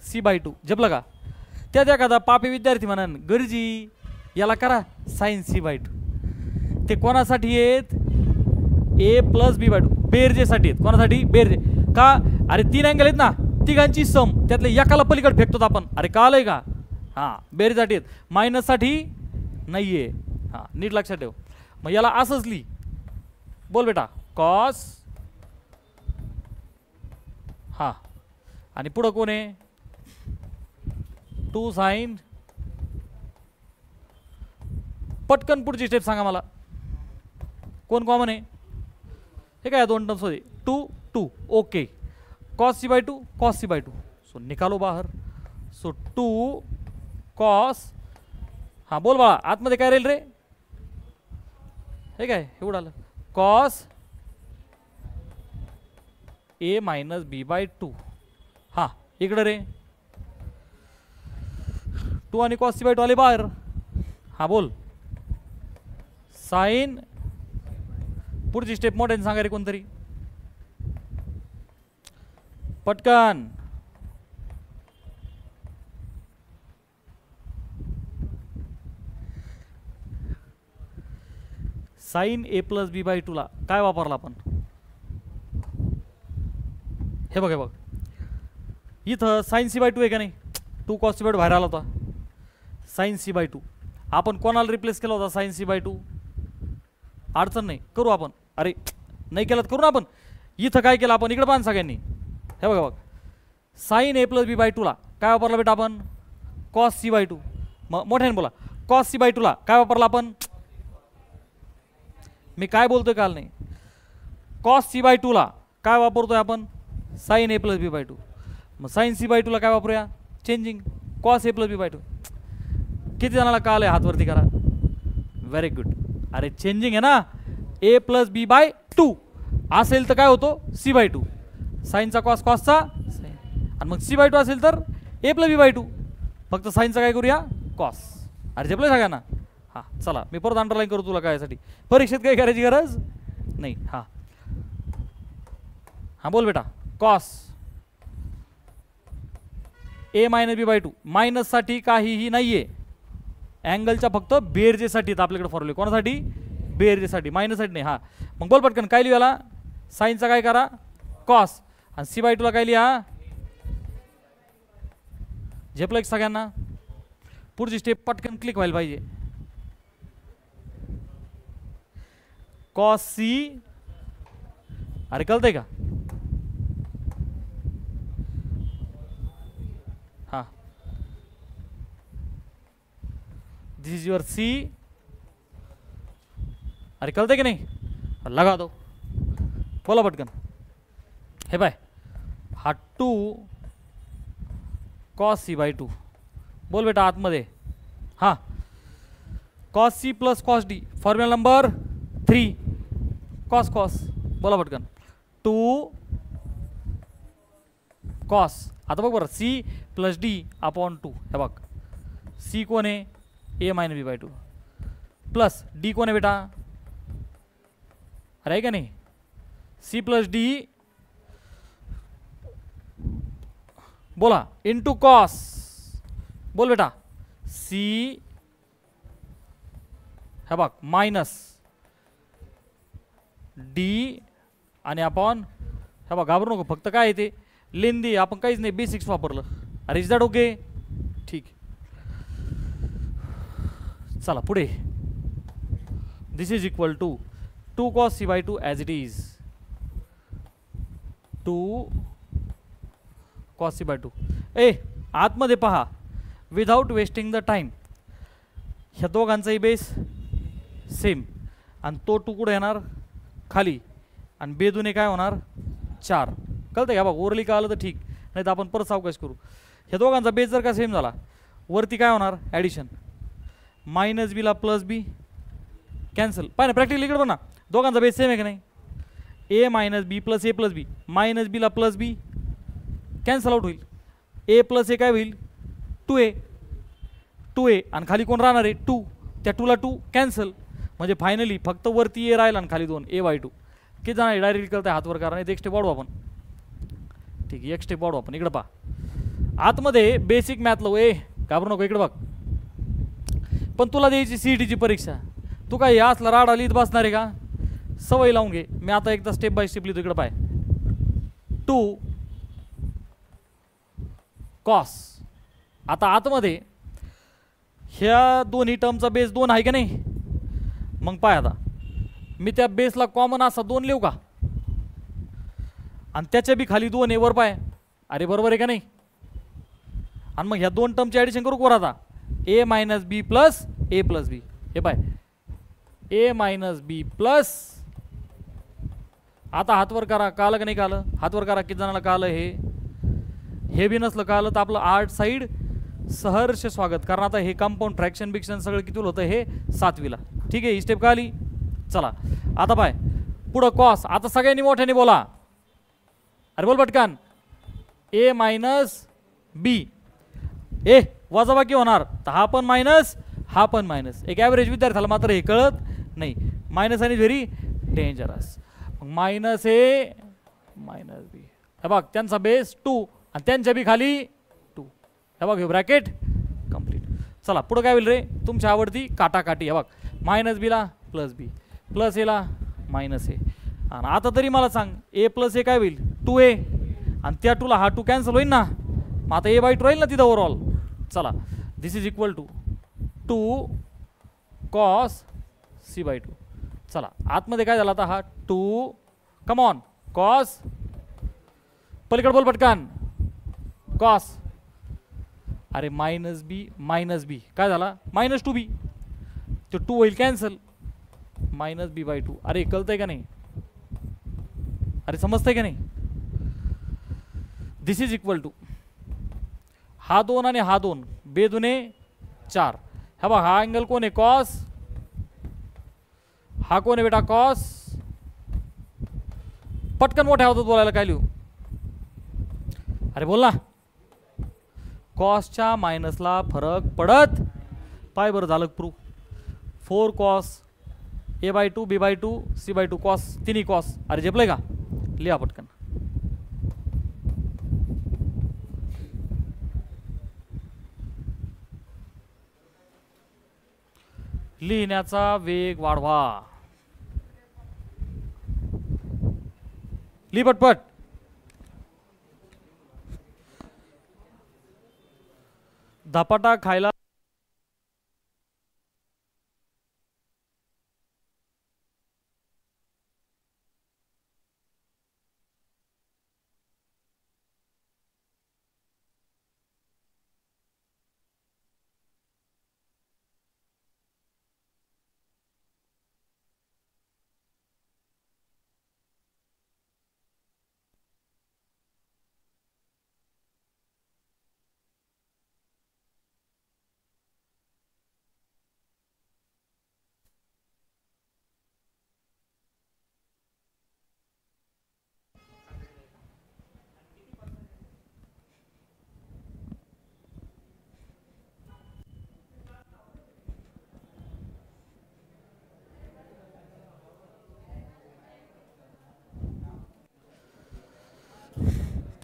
सी बाय 2 झेपलं का. त्यात एखादा पापी विद्यार्थी म्हणान गरजी याला करा साइन सी बाय 2. ते कोणासाठी आहेत, ए प्लस बी बाय 2 बेरजेसाठी आहेत. कोणासाठी, बेरजे का. अरे 3 अँगल आहेत ना, तिघांची सम, त्यातले एकाला पलीकडे फेकतो आपण. अरे कळलंय का. हां बेरजेसाठी आहेत, मायनससाठी नाही आहे. हां नीट लक्षात ठेव. मग याला असंच लिही, बोल बेटा. कॉस हां आणि पुढं कोण आहे, 2 साइन. पटकन पुढची स्टेप सांगा मला, कोण कॉमन आहे. हे काय 2 टर्म्स होते, 2 2 okay. Cos C by 2 cos C by 2. So निकालो बाहेर. So 2 cos. हां बोल बाळा आतमध्ये काय राहील रे, हे काय एवढं आलं, cos A minus B by 2. हां इकडं रे 2 आणि कॉस सी बाय 2 आले बाहेर. हां बोल. साइन. पुढची स्टेप मोठ्याने सांगा रे कोणतरी पटकन. Sine A plus B by 2 ला काय वापरला आपण, हे बघ हे बघ इथं साइन सी बाय 2 आहे का नाही. 2 कॉस सी बाय 2 बाहेर आला होता. साइन सी बाय 2 आपण कोणाला रिप्लेस केला होता, साइन सी बाय 2. अडचण नाही करू आपण. अरे नाही केलं करू ना आपण. इथं काय केलं आपण, इकडे पाहा सगळ्यांनी, हे बघा बघ. Sign A plus B by 2 ला काय वापरला बेटा आपण, कॉस सी बाय 2. मग मोठ्याने बोला. कॉस सी बाय 2 ला काय वापरला आपण, मी काय बोलतोय काल नाही. कॉस सी बाय 2 ला काय वापरतोय आपण, sign A plus B by 2. मग साइन सी बाय 2 ला काय वापरूया, changing cos A plus B by 2. किती जणांना काल आहे, हातवरती करा. Very good. अरे चेंजिंग आहे ना, ए प्लस बी बाय 2 असेल तर काय होतो, सी बाय 2. साइनचा कॉस कॉसचा आणि मग सी बाय 2 असेल तर ए प्लस बी बाय 2. फक्त साइनचा काय करूया, कॉस. अरे झेपलं सगळ्यांना. हां चला मी परत अंडरलाईन करू तुला कायसाठी, परीक्षेत काही करायची गरज नाही. हां हां बोल बेटा. Cos A minus B by 2 मायनससाठी काहीही नाही आहे, अँगलच्या फक्त बेरजेसाठी आपल्याकडे फॉर्म्युला. कोणासाठी, बेरजेसाठी, मायनससाठी नाही. हां मग बोल पटकन काय लिहायला, साइनचा काय करा कॉस आणि सी बाय 2 ला काय लिहा. झेपलं एक सगळ्यांना. पुढची स्टेप पटकन क्लिक व्हायला पाहिजे. कॉस सी अरे कळतंय का? हा, दिस इज युअर सी. अरे कळतंय की नाही? लगा दो, बोला पटकन. हे बाय, हा 2 कॉस सी बाय 2. बोल बेटा आतमध्ये. हा, cos C plus cos D, formula number 3. Cos cos, बोला पटकन. 2 कॉस. आता बघ बरं, सी प्लस डी अपॉन 2. हे बघ, सी कोण आहे? ए minus B by 2 plus D कोण आहे बेटा? अरे आहे का नाही? सी प्लस डी, बोला, इंटू कॉस. बोल बेटा, सी, हे बघ, मायनस डी आणि अपॉन. हे बघ, घाबरू नको, फक्त काय येते लेंदी, आपण काहीच नाही, बेसिक्स वापरलं. अरे इज दॅट ओके? ठीक. चला पुढे. This is equal to 2 cos C by 2 as it is. 2 cos C by 2. ए आतमध्ये पहा, विदाउट वेस्टिंग द टाइम. ह्या दोघांचाही बेस सेम, आणि तो 2 कुठे येणार? खाली, आणि बेदुने काय होणार? 4. कळतं का? बघ, ओरली का आलं तर ठीक, नाही तर आपण परत सावकाश करू. ह्या दोघांचा बेस जर का सेम झाला, वरती काय होणार? ॲडिशन. मायनस बीला प्लस बी कॅन्सल. पाहिजे प्रॅक्टिकली इकडे बघ ना, दोघांचा बेस सेम आहे की नाही? ए मायनस बी प्लस ए प्लस बी, मायनस बीला प्लस बी कॅन्सल आउट होईल. ए प्लस ए काय होईल? 2a. 2a आणि खाली कोण राहणार आहे? 2. त्या 2ला 2 कॅन्सल, म्हणजे फायनली फक्त वरती ए राहील आणि खाली 2 a बाय 2. किती जाणार? डायरेक्ट करताय हातवर करा, नाही एक स्टेप वाढू आपण. ठीक आहे, एक स्टेप वाढू आपण. इकडं पहा, आतमध्ये बेसिक मॅथ लो. ए घाबरू नको, इकडे बघ. पण तुला द्यायची सीईटीची परीक्षा, तू काय या असला राडा लिहित बसणार आहे का? सवय लावून घे. मी आता एकदा स्टेप बाय स्टेप लिहितो. इकडे पाय, 2 कॉस. आता आतमध्ये ह्या दोन्ही टर्मचा बेस 2 आहे का नाही? मग पाय, आता मी त्या बेसला कॉमन असा 2 लिहू का? आणि त्याच्या बी खाली 2 आहे वर पाय. अरे बरोबर आहे का नाही? आणि मग ह्या 2 टर्मची ॲडिशन करू कोण आता? ए मायनस बी प्लस ए प्लस बी. हे पाय, ए मायनस बी प्लस. आता हातवर करा, कालं का नाही कालं? हातवर करा. किती जणांना कालं? हे बी नसलं कालं तर आपलं आर्ट साईड सहर्ष स्वागत. कारण आता हे कंपाऊंड फ्रॅक्शन बिक्शन सगळं किती होतं? हे 7वीला. ठीक आहे, ही स्टेप का आली? चला आता पाय, पुढं कॉस. आता सगळ्यांनी मोठ्याने बोला. अरे बोल पटकन. ए मायनस बी. ए वजाबाकी होणार, तर हा पण मायनस, हा पण मायनस. एक ॲव्हरेज विद्यार्थ्याला मात्र हे कळत नाही. मायनस आणि व्हेरी डेंजरस. मायनस ए मायनस बी. हे बघ, त्यांचा बेस 2 आणि त्यांच्या बी खाली 2. हे बघ, हे ब्रॅकेट कम्प्लीट. चला पुढं काय होईल रे? तुमच्या आवडती काटाकाटी. हे बघ, मायनस बीला प्लस बी, प्लस एला मायनस ए. आणि आता तरी मला सांग, ए प्लस ए काय होईल? 2a. आणि त्या 2ला हा 2 कॅन्सल होईल ना, मग आता ए बाय 2 राहील ना तिथं ओव्हरऑल. चला, this is equal to 2 cos C by 2. चला आतमध्ये काय झालं आता? हा 2 कम ऑन कॉस. पलीकडे बोल पटकन. कॉस. अरे मायनस बी काय झाला? Minus 2b. तो 2 होईल कॅन्सल, मायनस बी बाय 2. अरे कळतंय का नाही? अरे समजतंय का नाही? दिस इज इक्वल टू हा 2 आणि हा 2, बेदुने 4. हा बघ, हा अँगल कोण आहे? कॉस. हा कोण आहे बेटा? कॉस. पटकन मोठ्या होतात बोलायला, काय लिहू? अरे बोल ना. कॉसच्या मायनसला फरक पडत. पाय बरं झालं proof. 4 cos A by 2 B by 2 C by 2 cos, तिन्ही कॉस. अरे झेपलंय का? लिहा पटकन. लिहिण्याचा वेग वाढवा. लिह पटपट. धपाटा खायला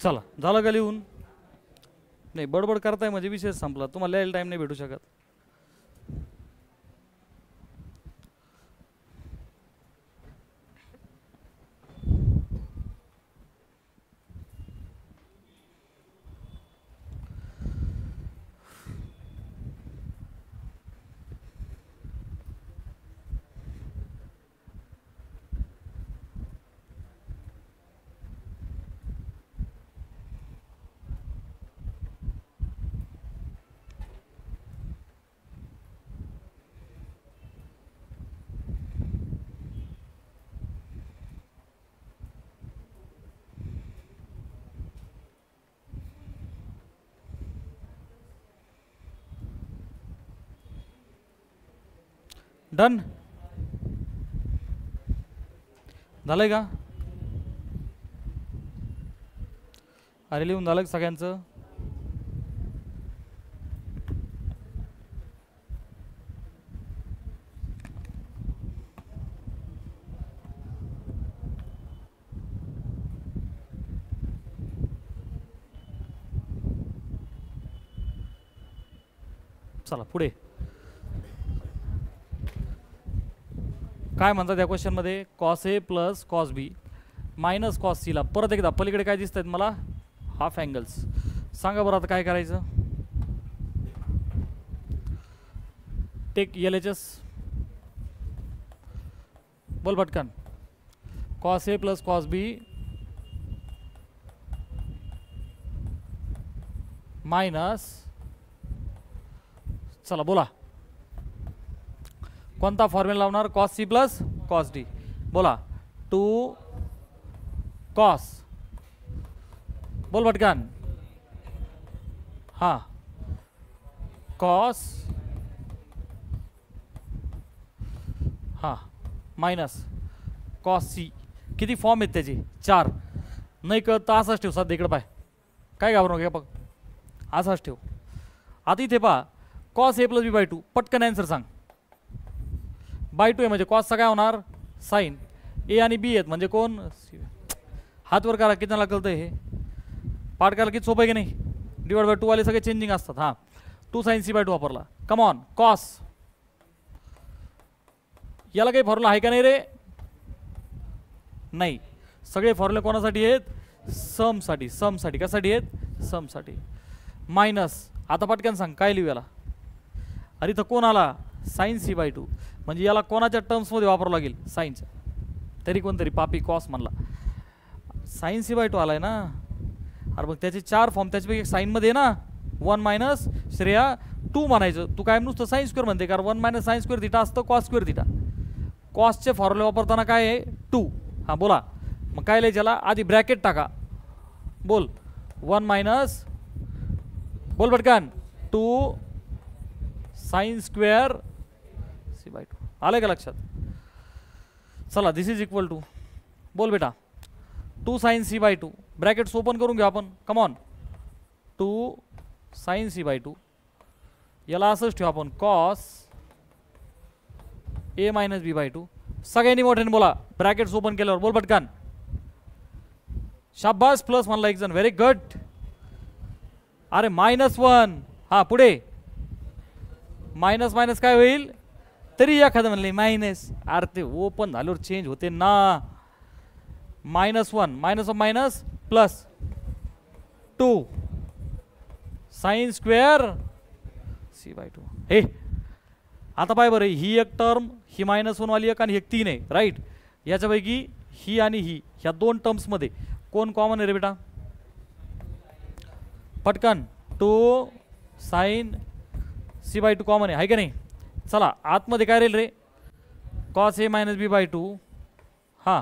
चला झालं का लिहून? नाही बडबड करताय म्हणजे विषय संपला, तुम्हाला लिहायला टाइम नाही भेटू शकत. डन झालंय का? अरे लिहून झालं सगळ्यांचं? चला पुढे काय म्हणतात या क्वेश्चन मध्ये? Cos A plus cos B minus cos C ला परत एकदा पलीकडे काय दिसत आहेत मला? Half angles. सांगा बरं आता काय करायचं? Take LHS. बोल पटकन. Cos A plus cos B minus, चला बोला कोणता फॉर्म्युला लावणार? Cos C plus cos D. बोला 2 कॉस. बोल पटकन. हा कॉस हा मायनस कॉस सी. किती फॉर्म आहेत त्याचे? 4. नाही कळत तर असाच ठेव. सध्या इकडे पाय, काय घाबरू नका बघ, असाच ठेव. आता इथे पहा cos A plus B by 2. पटकन आन्सर सांग. बाय 2 आहे म्हणजे कॉसचा काय होणार? साईन. ए आणि बी आहेत म्हणजे कोण? हात वर करा, किती कळतं हे? पाठ करायला किती सोपं आहे की नाही? डिवाइड बाय 2 वाले सगळे चेंजिंग असतात. हां 2 साइन सी बाय 2 वापरला. कम ऑन. कॉस याला काही फॉर्म्युला आहे का नाही रे? नाही. सगळे फॉर्म्युले कोणासाठी आहेत? समसाठी. समसाठी कशासाठी आहेत? समसाठी. मायनस. आता पटकन सांग काय लिहू याला? अरे इथं कोण आला? Sine C by 2. म्हणजे याला कोणाच्या टर्म्समध्ये वापरावं लागेल? साईनच्या. तरी कोणतरी पापी कॉस म्हणला. साइन सी बाय 2 आलाय ना. अरे मग त्याचे 4 फॉर्म, त्याच्यापैकी एक साईनमध्ये आहे ना. 1 मायनस श्रेया 2 म्हणायचं. तू काय नुसतं साइन स्क्वेअर म्हणते? कारण 1 मायनस साइन स्क्वेअर थिटा असतं कॉस स्क्वेअर थिटा. कॉसचे फॉर्म्युले वापरताना काय आहे? 2. हां बोला मग काय लिहायचं याला? आधी ब्रॅकेट टाका. बोल 1 मायनस, बोल पटकन, 2 साइन स्क्वेअर सी बाय 2. आलं का लक्षात? चला दिस इज इक्वल टू, बोल बेटा, 2 sine C by 2. Brackets open करून घेऊ आपण. Come on. 2 sine C by 2. याला असंच ठेवू आपण cos A minus B by 2. सगळ्यांनी मोठ्याने बोला ब्रॅकेट्स ओपन केल्यावर. बोल पटकन. शाबास. प्लस म्हणला एक जण. Very good. अरे -1. हा पुढे मायनस मायनस काय होईल? तरी एखादं म्हणले मायनस. अरे ते ओपन झाल्यावर चेंज होते ना. -1 minus of minus plus 2 sine square C by 2. हे आता पाय बरं, ही एक टर्म, ही -1 वाली एक आणि एक 3 आहे राईट. याच्यापैकी ही आणि ही, ह्या 2 टर्म्समध्ये कोण कॉमन आहे रे बेटा? पटकन. 2 साइन सी बाय 2 कॉमन आहे का नाही? चला आतमध्ये काय राहील रे? Cos A minus B by 2. हां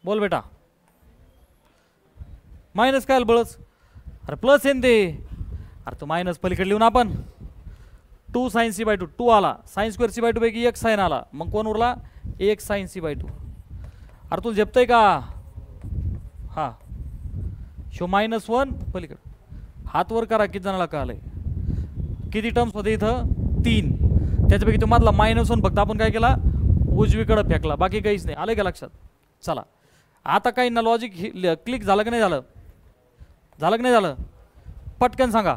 बोल बेटा. मायनस काय बळच? अरे प्लस आहे ते. अरे तो मायनस पलीकडे लिहून आपण 2 साइन सी बाय 2. 2 आला. साइन स्क्वेअर सी बाय 2 पैकी एक साइन आला. मग कोण उरला? 1 साइन सी बाय 2. अरे तुला झेपतंय का? हां शो -1 पलीकडे. हात वर करा. किती जणाला कळालंय? किती टर्म्स होते इथं? 3. त्याच्यापैकी तो मधला -1 फक्त आपण काय केला? उजवीकडे फेकला, बाकी काहीच नाही. आलं का लक्षात? चला आता काही ना लॉजिक क्लिक झालं की नाही झालं, झालं की नाही झालं, पटकन सांगा,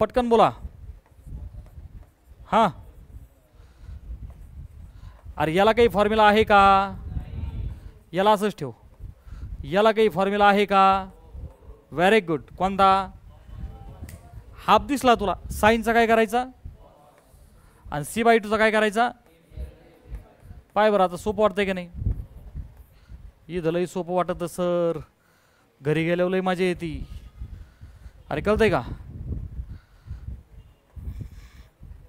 पटकन बोला. हां अरे याला काही फॉर्म्युला आहे का, याला असंच ठेव, याला काही फॉर्म्युला आहे का, व्हेरी गुड. कोणता, हाफ दिसला तुला, साईनचा काय करायचा आणि C/2चा काय करायचा, पाय बरं आता सोपं वाटतंय की नाही, इथं लई सोपं वाटत सर, घरी गेल्यावर लई मजा येते. अरे कळतंय का,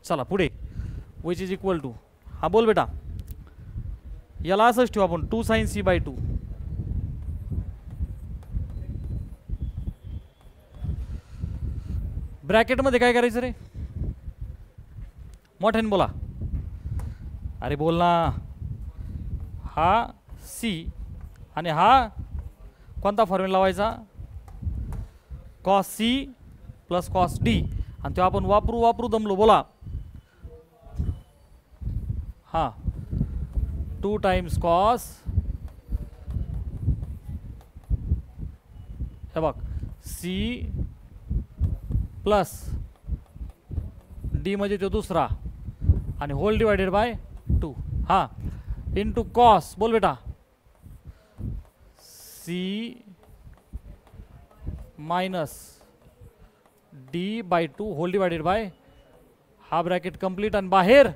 चला पुढे, विच इज इक्वल टू, हा बोल बेटा, याला असंच ठेवू आपण 2 sin C/2. ब्रॅकेटमध्ये काय करायचं रे, मोठ्याने बोला, अरे बोल ना. हा C आणि हा कोणता फॉर्म्युला लावायचा, cos C plus cos D, आणि तो आपण वापरू वापरू दमलो, बोला. हा 2 times cos, हे बघ C प्लस D म्हणजे तो दुसरा आणि होल डिवायडेड बाय 2, हा इंटू कॉस, बोल बेटा, C minus D/2 whole divided by, हा ब्रॅकेट कंप्लीट आणि बाहेर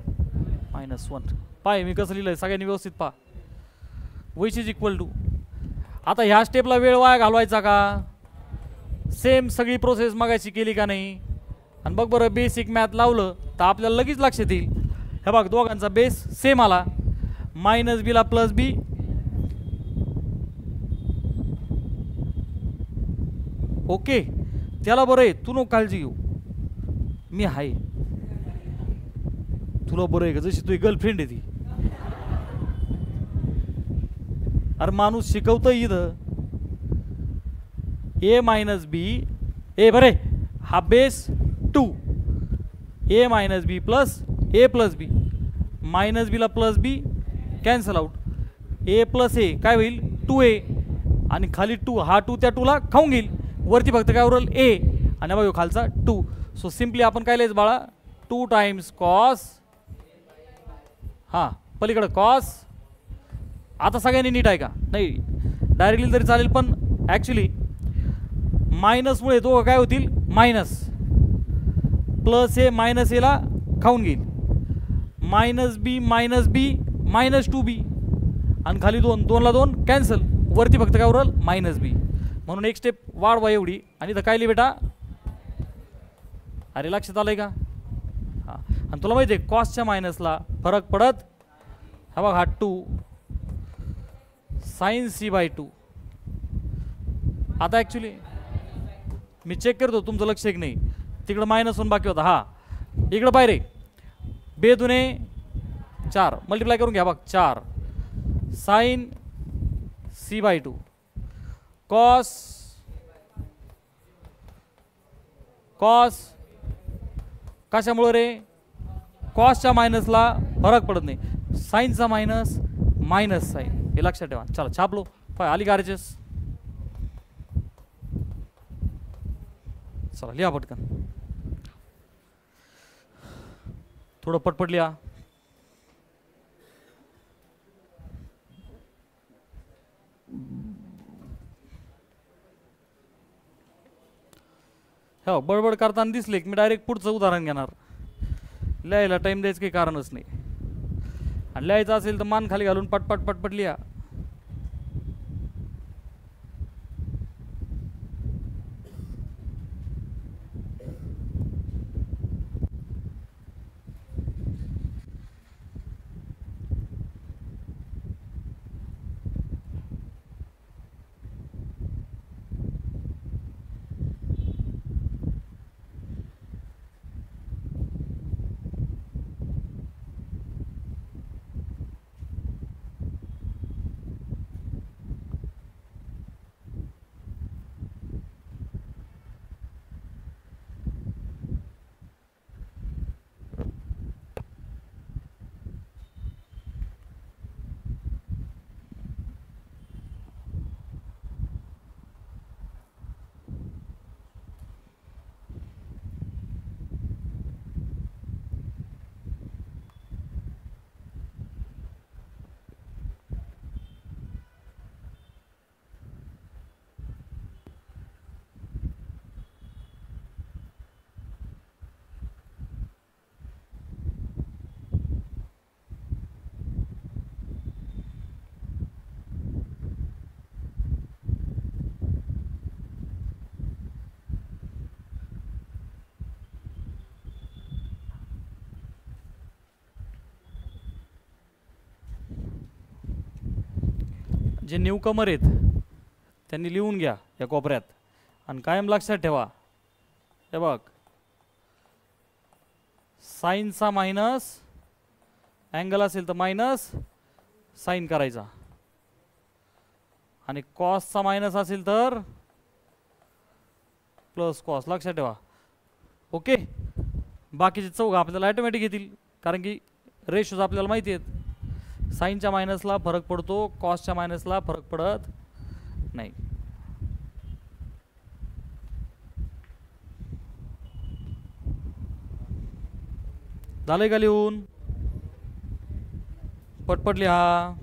-1. पाय मी कसं लिहिलंय, सगळ्यांनी व्यवस्थित पहा. विच इज इक्वल टू, आता ह्या स्टेपला वेळ वाया घालवायचा का, सेम सगळी प्रोसेस मगाशी केली का नाही, आणि बघ बरं बेसिक मॅथ लावलं तर आपल्याला लगेच लक्षात येईल. हे बघ दोघांचा बेस सेम आला, -b ला +b, ओके. त्याला बरं आहे, तू नको काळजी घेऊ, मी आहे, तुला बरं आहे का, जशी तुझी गर्लफ्रेंड आहे ती. अरे माणूस शिकवतोय इथं, a - b, ए बरे हा base 2, a - b plus a plus b, -b ला +b cancel out, a plus a काय होईल 2a, आणि खाली 2, हा 2 त्या 2 ला खाऊन घेईल, वरती फक्त काय उरल a, आणि बघ खालचा 2. सो सिम्पली आपण काय लिहायचं बाळा, 2 times cos, हा पलीकडे कॉस. आता सगळ्यांनी नीट आहे का, नाही डायरेक्टली तरी चालेल, पण ॲक्च्युली मायनसमुळे तो काय होतील मायनस, प्लस ए मायनस एला खाऊन घेईल, -b -2b, आणि खाली 2, 2 ला 2 कॅन्सल, वरती फक्त काय उरल -b. म्हणून एक स्टेप वाढवा एवढी, आणि इथं काय लिहि बेटा, अरे लक्षात आलंय का, हां. आणि तुला माहिती आहे कॉसच्या मायनसला फरक पडत, हा बघ हा 2 sin C/2. आता ॲक्च्युली मी चेक करतो तुमचं लक्ष एक नाही, तिकडं -1 बाकी होता, हा इकडं पाहिजे, 2 दुने 4 मल्टिप्लाय करून घ्या, बघ 4 sin C/2 कॉस कशामुळं रे, कॉसच्या मायनसला फरक पडत नाही, साईनचा मायनस साईन, हे लक्षात ठेवा. चला छापलो, पाय आली गारजेस, चला लिहा पटकन, थोडं पटपट लिहा. हो बडबड करताना दिसले की मी डायरेक्ट पुढचं उदाहरण घेणार, लिहायला टाइम द्यायचं काही कारणच नाही, आणि लिहायचं असेल तर मान खाली घालून पटपट पटपट लिहा. जे न्यूकमर आहेत त्यांनी लिहून घ्या या कोपऱ्यात आणि कायम लक्षात ठेवा, हे बघ साईनचा मायनस अँगल असेल तर मायनस साईन करायचा आणि कॉसचा मायनस असेल तर प्लस कॉस, लक्षात ठेवा. ओके, बाकीचे चौघ आपल्याला ऑटोमॅटिक येतील कारण की रेशोज आपल्याला माहिती आहेत. साईनच्या मायनसला फरक पडतो, कॉसच्या मायनसला फरक पडत नाही. झालंय का लिहून? पटपट लिहा.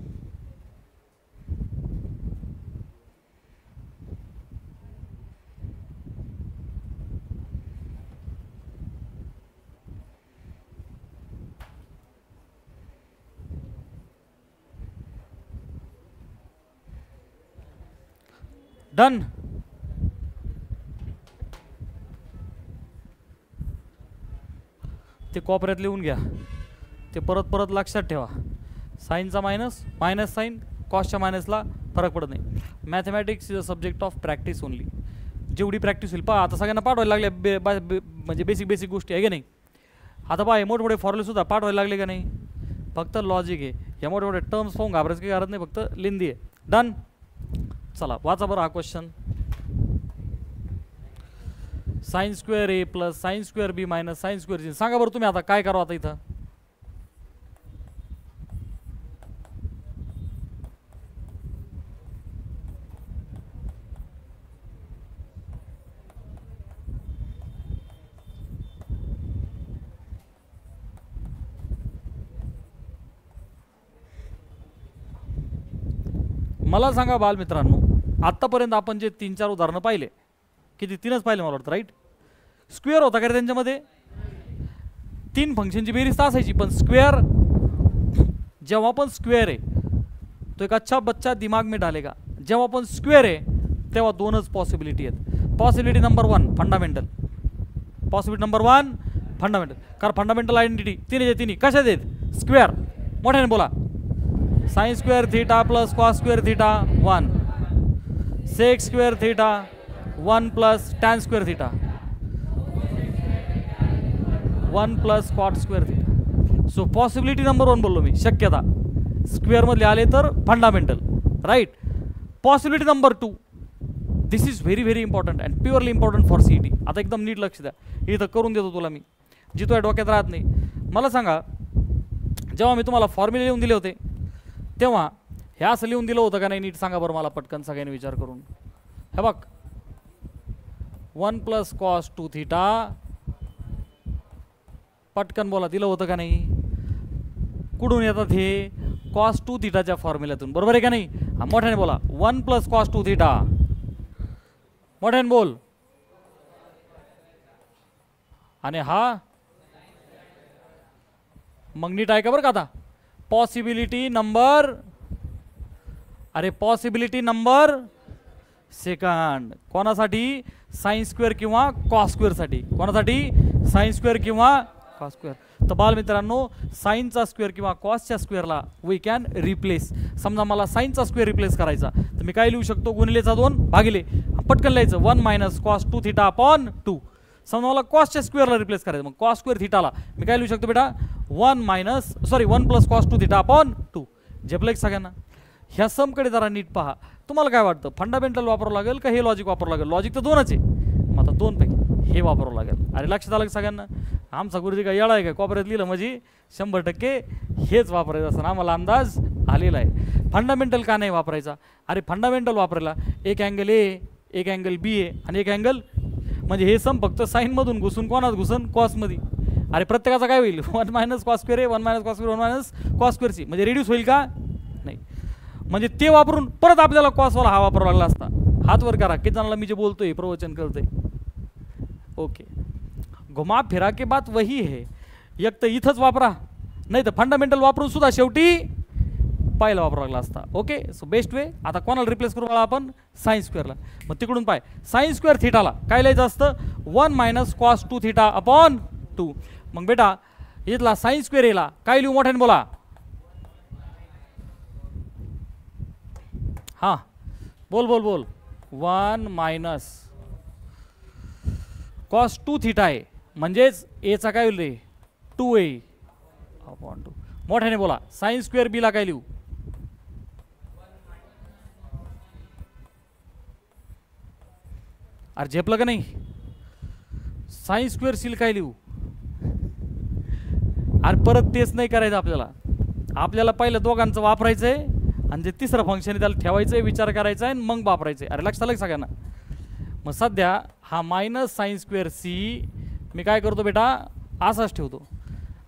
डन. ते कोपऱ्यात लिहून घ्या, ते परत परत लक्षात ठेवा. साईनचा मायनस मायनस साईन, कॉसच्या मायनसला फरक पडत नाही. Mathematics is a subject of practice only. जेवढी प्रॅक्टिस होईल पहा, आता सगळ्यांना पाठवायला लागले म्हणजे बेसिक गोष्टी आहे की नाही. आता पहा हे मोठमोठे फॉर्म्युले सुद्धा पाठवायला लागले का नाही. फक्त लॉजिक आहे, या मोठे टर्म्स पाहून घाबरायचं काही गरज नाही, फक्त लेंदी आहे. डन. चला वाचा बरं हा क्वेश्चन. साइन स्क्वेअर ए प्लस साइन स्क्वेअर बी मायनस साइन स्क्वेअर सी. सांगा बरं तुम्ही आता काय करावं आता इथं. मला सांगा बालमित्रांनो, आत्तापर्यंत आपण जे 3-4 उदाहरणं पाहिले, किती 3च पाहिले मला वाटतं, राईट. स्क्वेअर होता का रे त्यांच्यामध्ये? 3 फंक्शनची बेरीज तर असायची, पण स्क्वेअर जेव्हा पण स्क्वेअर आहे तो एक अच्छा बच्चा दिमाग में डालेगा. जेव्हा पण स्क्वेअर आहे तेव्हा 2च पॉसिबिलिटी आहेत. Possibility number 1 fundamental, possibility number 1 fundamental. कारण फंडामेंटल आयडेंटिटी 3 कशात आहेत? स्क्वेअर. मोठ्याने बोला. Sine square theta plus cos square theta 1, sec square theta 1 plus tan square theta 1 plus cot square theta. So possibility number 1 बोललो मी, शक्यता. Square मधले आले तर fundamental, right. Possibility number 2, this is very important and purely important for CET. आता एकदम नीट लक्ष द्या, इथं करून देतो तुला मी, जी तुझ्या डोक्यात राहत नाही. मला सांगा, जेव्हा मी तुम्हाला फॉर्म्युले लिहून दिले होते तेव्हा हे असं लिहून दिलं होतं का नाही? नीट सांगा बरं मला पटकन, सगळ्यांनी विचार करून. हे बघ 1 प्लस कॉस 2 थीटा, पटकन बोला, दिलं होतं का नाही? कुठून येतात हे? कॉस 2 थीटाच्या फॉर्म्युल्यातून, बरोबर आहे का नाही? हा मोठ्याने बोला. 1 प्लस कॉस 2 थीटा, मोठ्याने बोल. आणि हा मग नीट आहे का बरं का आता? पॉसिबिलिटी नंबर, अरे पॉसिबिलिटी नंबर सेकंड. कोणासाठी? साइन स्क्वेअर किंवा कॉस स्क्वेअर साठी. कोणासाठी? साइन स्क्वेअर किंवा कॉस स्क्वेअर. तर बालमित्रांनो, साइनचा स्क्वेअर किंवा कॉसच्या स्क्वेअरला वी कॅन रिप्लेस. समजा मला साइनचा स्क्वेअर रिप्लेस करायचा तर मी काय लिहू शकतो? गुणिलेचा 2 भागिले, पटकन लिहायचं 1 मायनस कॉस 2 थीटा अपॉन 2. समजा मला कॉसच्या स्क्वेअरला रिप्लेस करायचं, मग कॉस स्क्वेअर थीटाला मी काय लिहू शकतो बेटा? 1 प्लस कॉस 2 थीटा अपॉन 2. झेपलं सगळ्यांना? ह्या समकडे जरा नीट पहा. तुम्हाला काय वाटतं, फंडामेंटल वापरावं लागेल का हे लॉजिक वापरावं लागेल? लॉजिक तर 2च आहे, मग आता 2 पैकी हे वापरावं लागेल. अरे लक्षात आलं सगळ्यांना? आमचा गुरुजी काय येळा आहे का? कोपऱ्यात लिहिलं म्हणजे 100% हेच वापरायचं असं आम्हाला अंदाज आलेला आहे. फंडामेंटल का नाही वापरायचा? अरे फंडामेंटल वापरायला एक अँगल ए, एक अँगल बी आहे आणि एक अँगल, म्हणजे हे सम फक्त साईनमधून घुसून कोणात घुसून? कॉसमध्ये. अरे प्रत्येकाचा काय होईल? 1 minus cos square A, 1 minus cos square, 1 minus cos square C, म्हणजे रिड्यूस होईल का? नाही. म्हणजे ते वापरून परत आपल्याला कॉसवाला हा वापरावा लागला असता. हात वर करा, किती जणांना मी जे बोलतोय प्रवचन करतोय. ओके, घुमा फिरा के बात वही है. एक तर इथंच वापरा, नाही तर फंडामेंटल वापरून सुद्धा शेवटी पायला वापरावा लागला असता. Okay, so best way. आता कोणाला रिप्लेस करू आपण? साइन स्क्वेअरला. मग तिकडून पाय साइन स्क्वेअर थीटाला काय लिहायचं असतं? 1 मायनस कॉस 2 थीटा अपॉन 2. मग बेटा इथला साइन स्क्वेअर येला काय लिहू? मोठ्याने बोला. हां बोल बोल बोल 1 मायनस कॉस 2 थिटा आहे म्हणजेच एचा काय होईल रे 2a अपॉन 2. मोठ्याने बोला. साइन स्क्वेअर बीला काय लिहू अरे झेपलं का नाही. साइन स्क्वेअर सील काय लिहू अरे परत तेच नाही करायचं आपल्याला. आपल्याला पहिलं दोघांचं वापरायचं आहे आणि जे तिसरं फंक्शन आहे त्याला ठेवायचं आहे विचार करायचा आहे आणि मग वापरायचं आहे. अरे लक्षात आलं सगळ्यांना. मग सध्या हा मायनस साइन स्क्वेअर सी मी काय करतो बेटा असाच ठेवतो.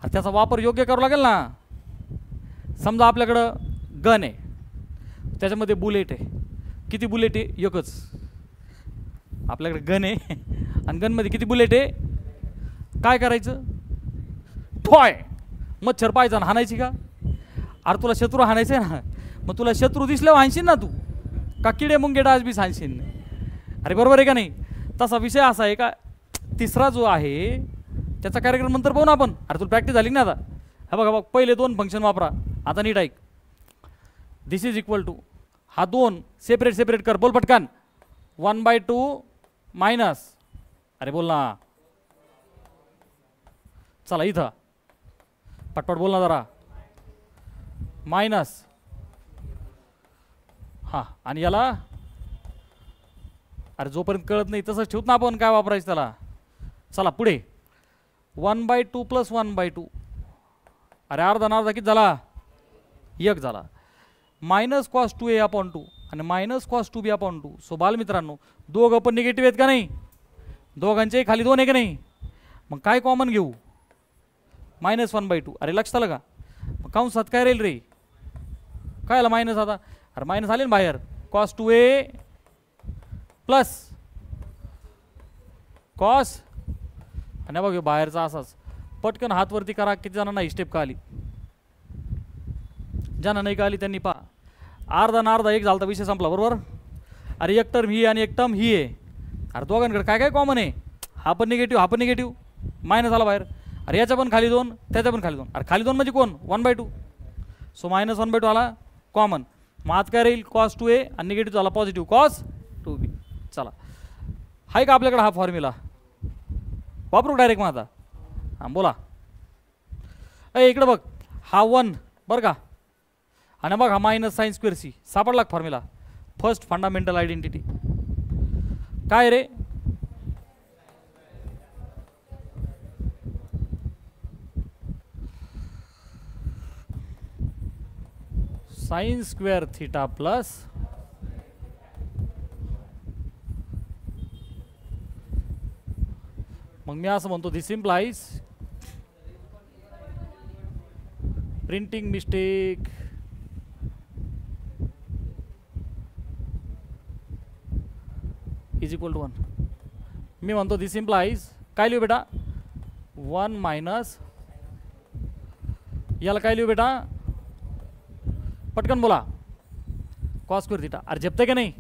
अरे त्याचा वापर योग्य करावं लागेल ना. समजा आपल्याकडं गन आहे त्याच्यामध्ये बुलेट आहे. किती बुलेट आहे एकच. आपल्याकडे गन आहे आणि गनमध्ये किती बुलेट आहे. काय करायचं ठोय मच्छर पाहायचा ना हाणायची का. अरे तुला शत्रू हाणायचं आहे ना मग तुला शत्रू दिसल्यावर हाणशील ना तू का किडे मुंगे डास बी हाणशील. अरे बरोबर आहे का नाही. तसा विषय असा आहे का तिसरा जो आहे त्याचा कार्यक्रम नंतर पाहू ना आपण. अरे तुला प्रॅक्टिस झाली ना आता. हा बघा बघ पहिले 2 फंक्शन वापरा. आता नीट ऐक. दिस इज इक्वल टू हा 2 सेपरेट सेपरेट कर. बोल पटकन 1/2 मायनस अरे बोल ना चला इथं पटपट बोल ना जरा मायनस हां आणि याला अरे जोपर्यंत कळत नाही तसंच ठेवत ना आपण काय वापरायचं त्याला. चला पुढे 1/2 प्लस 1/2 अरे अर्धा ना अर्धा किती झाला 1 झाला. मायनस कॉस 2a अपॉन 2 आणि minus cos 2b upon 2. So बालमित्रांनो दोघं पण निगेटिव्ह आहेत का नाही. दोघांचे खाली 2 आहे का नाही. मग काय कॉमन घेऊ -1/2. अरे लक्षात आलं का. मग कंसात काय राहील रे काय आला मायनस. आता अरे मायनस आले ना बाहेर. कॉस 2a प्लस कॉस आणि बघ बाहेरचा असाच. पटकन हात वरती करा. किती जणांना ही स्टेप का आली. ज्यांना नाही का आली त्यांनी पहा. अर्धा ना अर्धा 1 झाला तर विषय संपला बरोबर. अरे एक टर्म ही आणि एक टर्म ही आहे. अरे दोघांकडे काय काय कॉमन आहे. हा पण निगेटिव्ह हा पण निगेटिव्ह मायनस आला बाहेर. अरे याच्या पण खाली 2 त्याच्या पण खाली 2. अरे खाली 2 म्हणजे कोण 1/2. सो -1/2 आला कॉमन. मग आज काय राहील कॉस 2a आणि निगेटिव्ह झाला पॉझिटिव्ह कॉस 2b. चला आहे का आपल्याकडे हा फॉर्म्युला वापरू डायरेक्ट. मग आता हां बोला. इकडे बघ हा 1 बरं का आणि बघ हा मायनस साइन स्क्वेअर सी सापडला फॉर्म्युला. फर्स्ट फंडामेंटल आयडेंटिटी काय रे साइन स्क्वेअर थीटा प्लस मग मी असं म्हणतो this implies printing mistake is equal to 1. मी म्हणतो दिस इम्प्लाइज काय लिहू बेटा 1 मायनस याला काय लिहू बेटा पटकन बोला कॉस स्क्वेअर थीटा. अरे झेपते का नाही.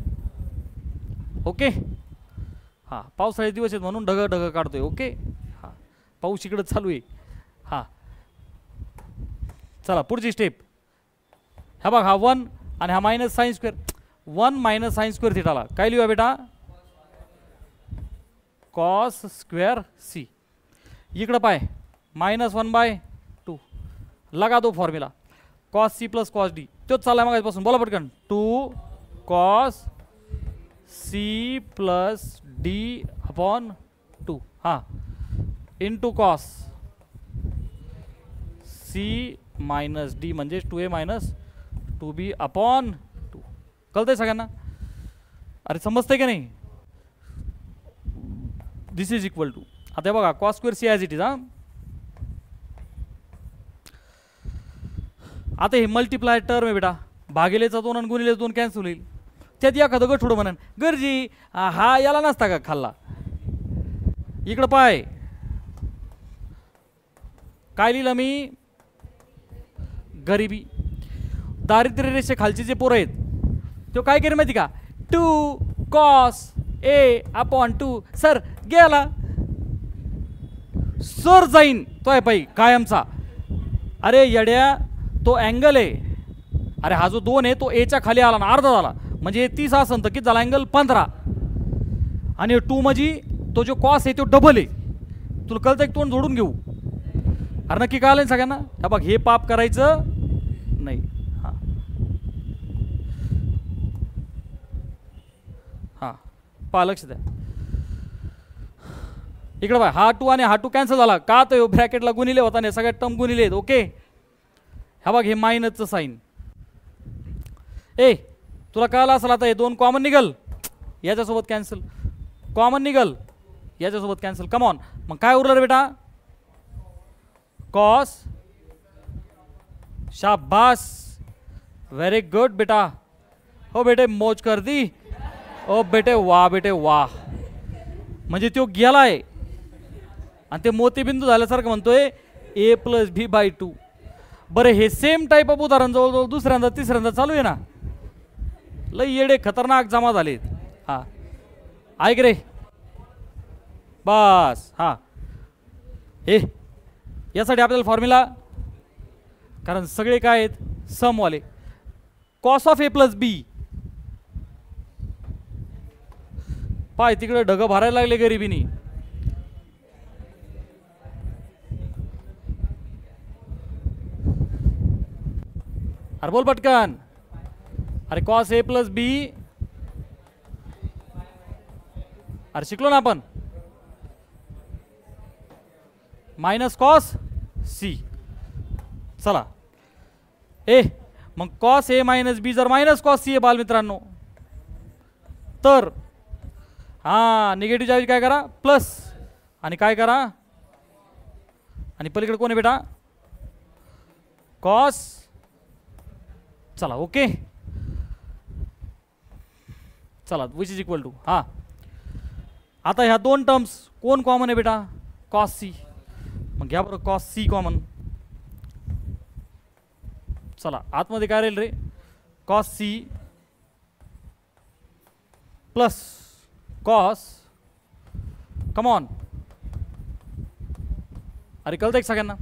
ओके हां पावसाळे दिवस आहेत म्हणून ढग ढग काढतोय. ओके हां पाऊस इकडं चालू आहे. हां चला पुढची स्टेप. हा बघ हा 1 आणि हा minus sine square 1 minus sine square थीटाला काय लिहूया बेटा कॉस स्क्वेअर सी. इकडं पाय -1/2 लगा दो formula cos C plus cos d. तोच चाललाय मागापासून बोला पटकन 2 cos C plus d upon 2 हां into cos c minus d म्हणजे 2a मायनस 2b अपॉन 2. कळतंय सगळ्यांना. अरे समजतंय का नाही. दिस इज इक्वल टू आता बघा cos square C as it is. हां आता हे मल्टिप्लाय टर्म आहे बेटा. भागिलेचा 2 आणि गुणिलेचा 2 कॅन्सल होईल. त्यात एखादं गठुडं म्हणून गरजी हा याला नसता का खाल्ला. इकडं पाय काय लिहिलं मी गरिबी. दारिद्र्य रेषे खालचे जे पोरं आहेत तो काय करेल माहिती का 2 कॉस a अपॉन 2 सर गेला सर जाईन तो आहे पाई कायमचा. अरे येड्या तो अँगल आहे. अरे हा जो 2 आहे तो एच्या खाली आला ना अर्धा झाला म्हणजे 30 असेल तर किती झाला अँगल 15 आणि 2 म्हणजे तो जो कॉस आहे तो डबल आहे. तुला कळतं एक तोंड जोडून घेऊ अरे नक्की कळलं ना सगळ्यांना. हा बघ हे पाप करायचं नाही. हां हां पहा लक्ष द्या इकडे बघा हा 2 आणि हा 2 कॅन्सल झाला का तर ब्रॅकेटला गुणिले होता नाही सगळ्या टर्म गुणिले आहेत. ओके हा बघ हे मायनसचं साईन. ए तुला कळलं असेल आता हे 2 कॉमन निघल याच्यासोबत कॅन्सल कॉमन निघल याच्यासोबत कॅन्सल कम ऑन. मग काय उरलं रे बेटा कॉस. शाबास व्हेरी गुड बेटा. हो बेटे मौज कर दी. ओ बेटे वाह म्हणजे तो गेलाय आणि ते मोतीबिंदू झाल्यासारखं म्हणतोय a+b/2. बरं हे सेम टाईप ऑफ उदाहरण जवळजवळ दुसऱ्यांदा तिसऱ्यांदा चालू आहे ना. लय येडे खतरनाक जमा झालेत. हा ऐक रे बस. हा ए यासाठी आपल्याला फॉर्म्युला कारण सगळे काय आहेत समवाले कॉस ऑफ a+b. पाय तिकडे ढग भरायला लागले गरिबीनी. अरे बोल पटकन. अरे कॉस a+b अरे शिकलो ना आपण मायनस कॉस सी. चला ए मग कॉस a मायनस बी जर मायनस कॉस सी आहे बालमित्रांनो तर हा निगेटिव्ह ऐवजी काय करा प्लस आणि काय करा आणि पलीकडे कोण आहे बेटा कॉस. चला ओके चला विच इज इक्वल टू हा आता ह्या 2 टर्म्स कोण कॉमन आहे बेटा कॉस सी. मग घ्या बरं कॉस सी कॉमन. चला आतमध्ये काय राहील रे cos C plus cos come on. अरे कळतं एक सगळ्यांना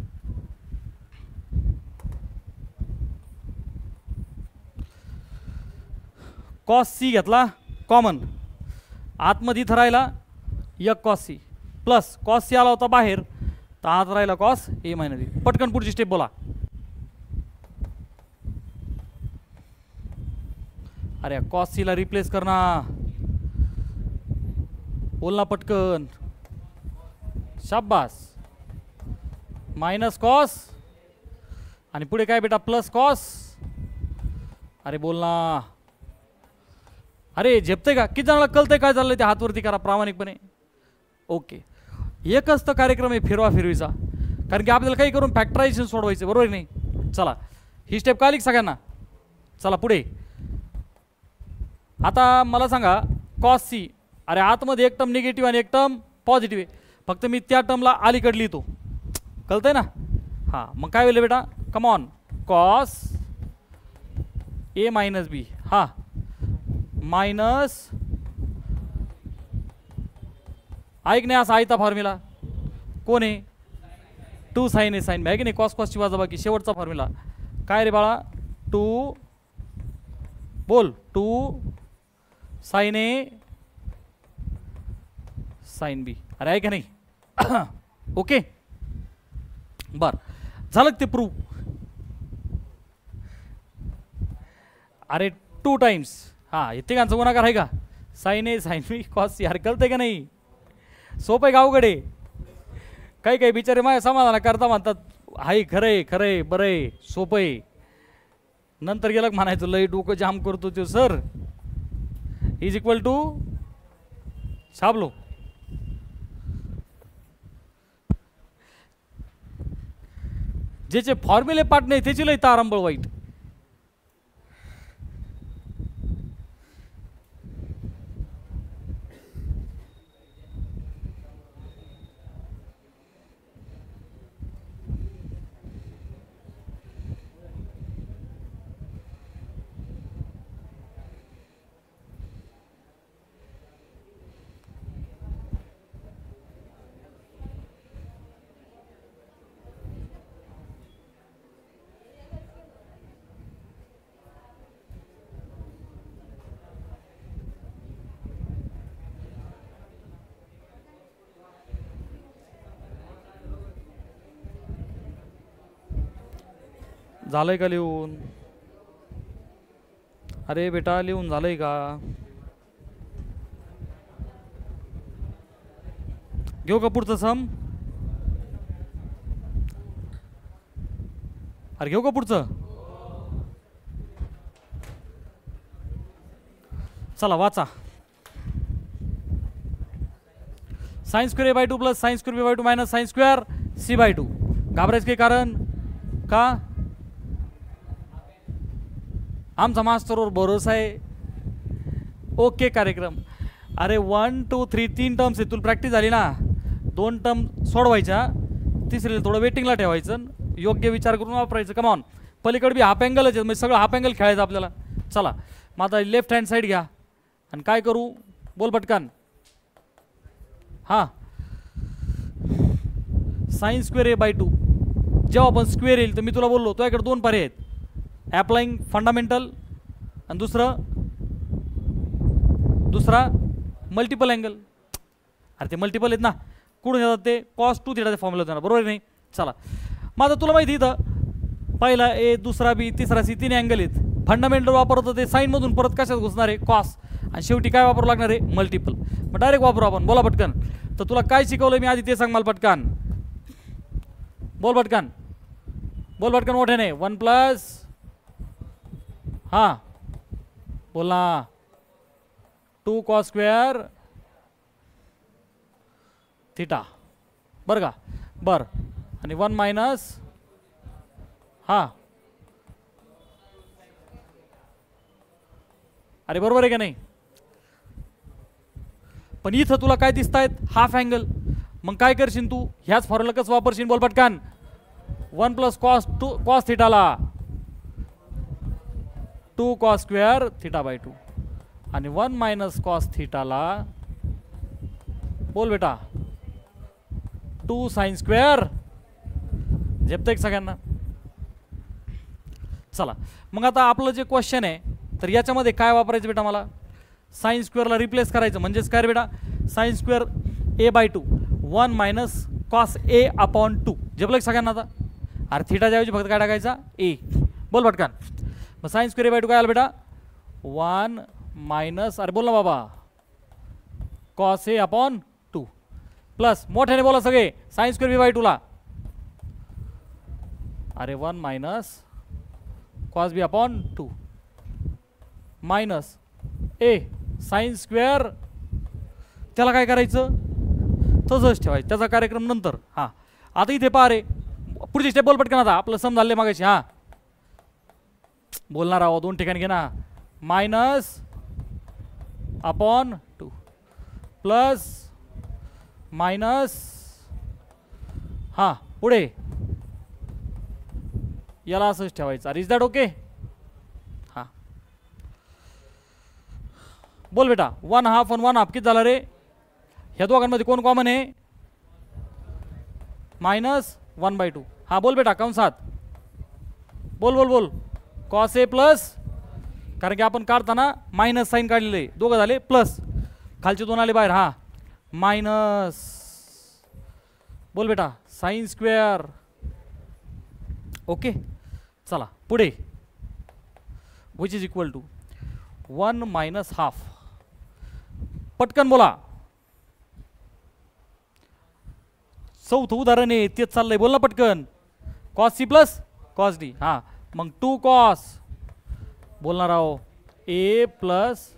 कॉस सी घेतला कॉमन आतमध्ये इथं राहिला एक cos C plus cos C आला होता बाहेर तर आत राहिला कॉस a मायनस बी. पटकन पुढची स्टेप बोला. अरे कॉस सी ला रिप्लेस करना बोल ना पटकन. शाबास मायनस कॉस आणि पुढे काय बेटा प्लस कॉस. अरे बोल ना. अरे झेपते का किती जणांना कळतंय काय चाललंय ते हातवरती करा प्रामाणिकपणे. ओके एकच तर कार्यक्रम आहे फिरवा फिरवीचा कारण की आपल्याला काही करून फॅक्टरायझेशन सोडवायचं बरोबर नाही. चला ही स्टेप कळली सगळ्यांना. चला पुढे आता मला सांगा कॉस सी. अरे आतमध्ये एक टर्म निगेटिव्ह आणि एक टर्म पॉझिटिव्ह आहे फक्त मी त्या टर्मला अलीकडे लिहितो कळतंय ना. हां मग काय होईल बेटा come on cos a minus b हा मायनस ऐक नाही असा आयता फॉर्म्युला कोण आहे 2 साइन ए साइन बी आहे की नाही कॉस कॉसची वजाबाकी शेवटचा फॉर्म्युला काय रे बाळा 2 बोल 2 साइन ए साइन बी. अरे आहे का नाही ओके बर झालं ते प्रूव्ह. अरे 2 टाइम्स हां तिघांचा गुणाकार आहे का sign A sine B cos C. अरे कळतंय का नाही सोपं आहे गावकडे. काही काही बिचारे माझ्या समाधान करता म्हणतात हाय खरंय खरंय बरं आहे सोपं आहे. नंतर गेलं म्हणायचं लय डोकं जाम करतो तो सर इज इक्वल टू छापलो. ज्याचे फॉर्म्युले पाठ नाही त्याची लय तारंबळ वाईट. झालंय का लिहून? अरे बेटा लिहून झालंय का? घेऊ का पुढचं सम? अरे घेऊ का पुढचं? चला वाचा. Sine square a by 2 plus sine square b by 2 minus sine square C by 2. घाबरायचं काही कारण का? आमचा मास्टरवर भरोसा आहे. ओके कार्यक्रम. अरे 1 2 3 3 टर्म्स आहे. तुला प्रॅक्टिस झाली ना. 2 टर्म सोडवायच्या, तिसरीला थोडं वेटिंगला ठेवायचं, योग्य विचार करून वापरायचं. कमॉन. पलीकडे बी हाफ अँगलच आहे, म्हणजे सगळं हाफ अँगल खेळायचं आपल्याला. चला मग आता लेफ्ट हँड साईड घ्या आणि काय करू? बोल पटकन. हां, साइन स्क्वेअर ए बाय 2. जेव्हा आपण स्क्वेअर येईल तर मी तुला बोललो तुझ्याकडे 2 पर्याय आहेत. ॲप्लाइंग फंडामेंटल आणि दुसरा मल्टिपल अँगल. अरे ते मल्टिपल आहेत ना, कुठून येतात ते? कॉस 2 थिटाचा फॉर्म्युला होता ना, बरोबर नाही? चला मग आता तुला माहिती इथं पहिला ए, दुसरा बी, तिसरा सी, 3 अँगल आहेत. फंडामेंटल वापरतो ते साईनमधून परत कशात घुसणार आहे? कॉस. आणि शेवटी काय वापरू लागणार आहे? मल्टिपल. मग डायरेक्ट वापरू आपण. बोला पटकन. तर तुला काय शिकवलं मी आधी ते सांग मला पटकन. बोल पटकन. बोल पटकन मोठ्याने. 1 प्लस, हां बोल ना, 2 कॉस स्क्वेअर थिटा. बरं का? बरं. आणि 1 मायनस, हां अरे बरोबर आहे का नाही? पण इथं तुला काय दिसत आहेत? Half angle. मग काय करशील तू? ह्याच फॉर्म्युला कसं वापरशील? बोल पटकन. 1 प्लस कॉस 2 कॉस थिटाला 2 कॉस स्क्वेअर थिटा बाय 2 आणि 1 मायनस कॉस थिटाला बोल बेटा 2 साइन स्क्वेअर. झेपतंय सगळ्यांना? चला मग आता आपलं जे क्वेश्चन आहे तर याच्यामध्ये काय वापरायचं बेटा? मला साइन स्क्वेअरला रिप्लेस करायचं. म्हणजेच काय रे बेटा? Sign square a by 2 1 minus cos A upon 2. झेपलं सगळ्यांना आता? अरे थिटाच्या ऐवजी फक्त काय टाकायचा? ए. बोल पटकन. मग साइन स्क्वेअर ए बाय 2 काय आलं बेटा? 1 मायनस, अरे बोल ना बाबा, कॉस ए अपॉन 2 प्लस, मोठ्याने बोला सगळे, साइन स्क्वेअर बी बाय 2 ला अरे 1 मायनस कॉस बी अपॉन 2 मायनस ए साइन स्क्वेअर. त्याला काय करायचं? तसंच ठेवायचं, त्याचा कार्यक्रम नंतर. हां आता इथे पहा रे, पुढची स्टेप बोल पटकन. आता आपलं सम झाले मागायची. हां बोलणार आहोत, 2 ठिकाणी घे ना. मायनस अपॉन 2 प्लस मायनस, हां पुढे याला असंच ठेवायचं. Is that okay? हां बोल बेटा. 1/2 आणि 1/2 किती झालं रे? ह्या दोघांमध्ये कोण कॉमन आहे? मायनस 1/2. हां बोल बेटा कंसात. बोल बोल बोल. कॉस ए प्लस, कारण की आपण काढताना मायनस साईन काढलेले, दोघं झाले प्लस, खालचे 2 आले बाहेर. हां मायनस, बोल बेटा साइन स्क्वेअर. ओके चला पुढे. Which is equal to 1 minus half. पटकन बोला. चौथं उदाहरण आहे तेच चाललंय. बोल ना पटकन. Cos C plus cos D. हां मग 2 कॉस, बोलणार आहो, A plus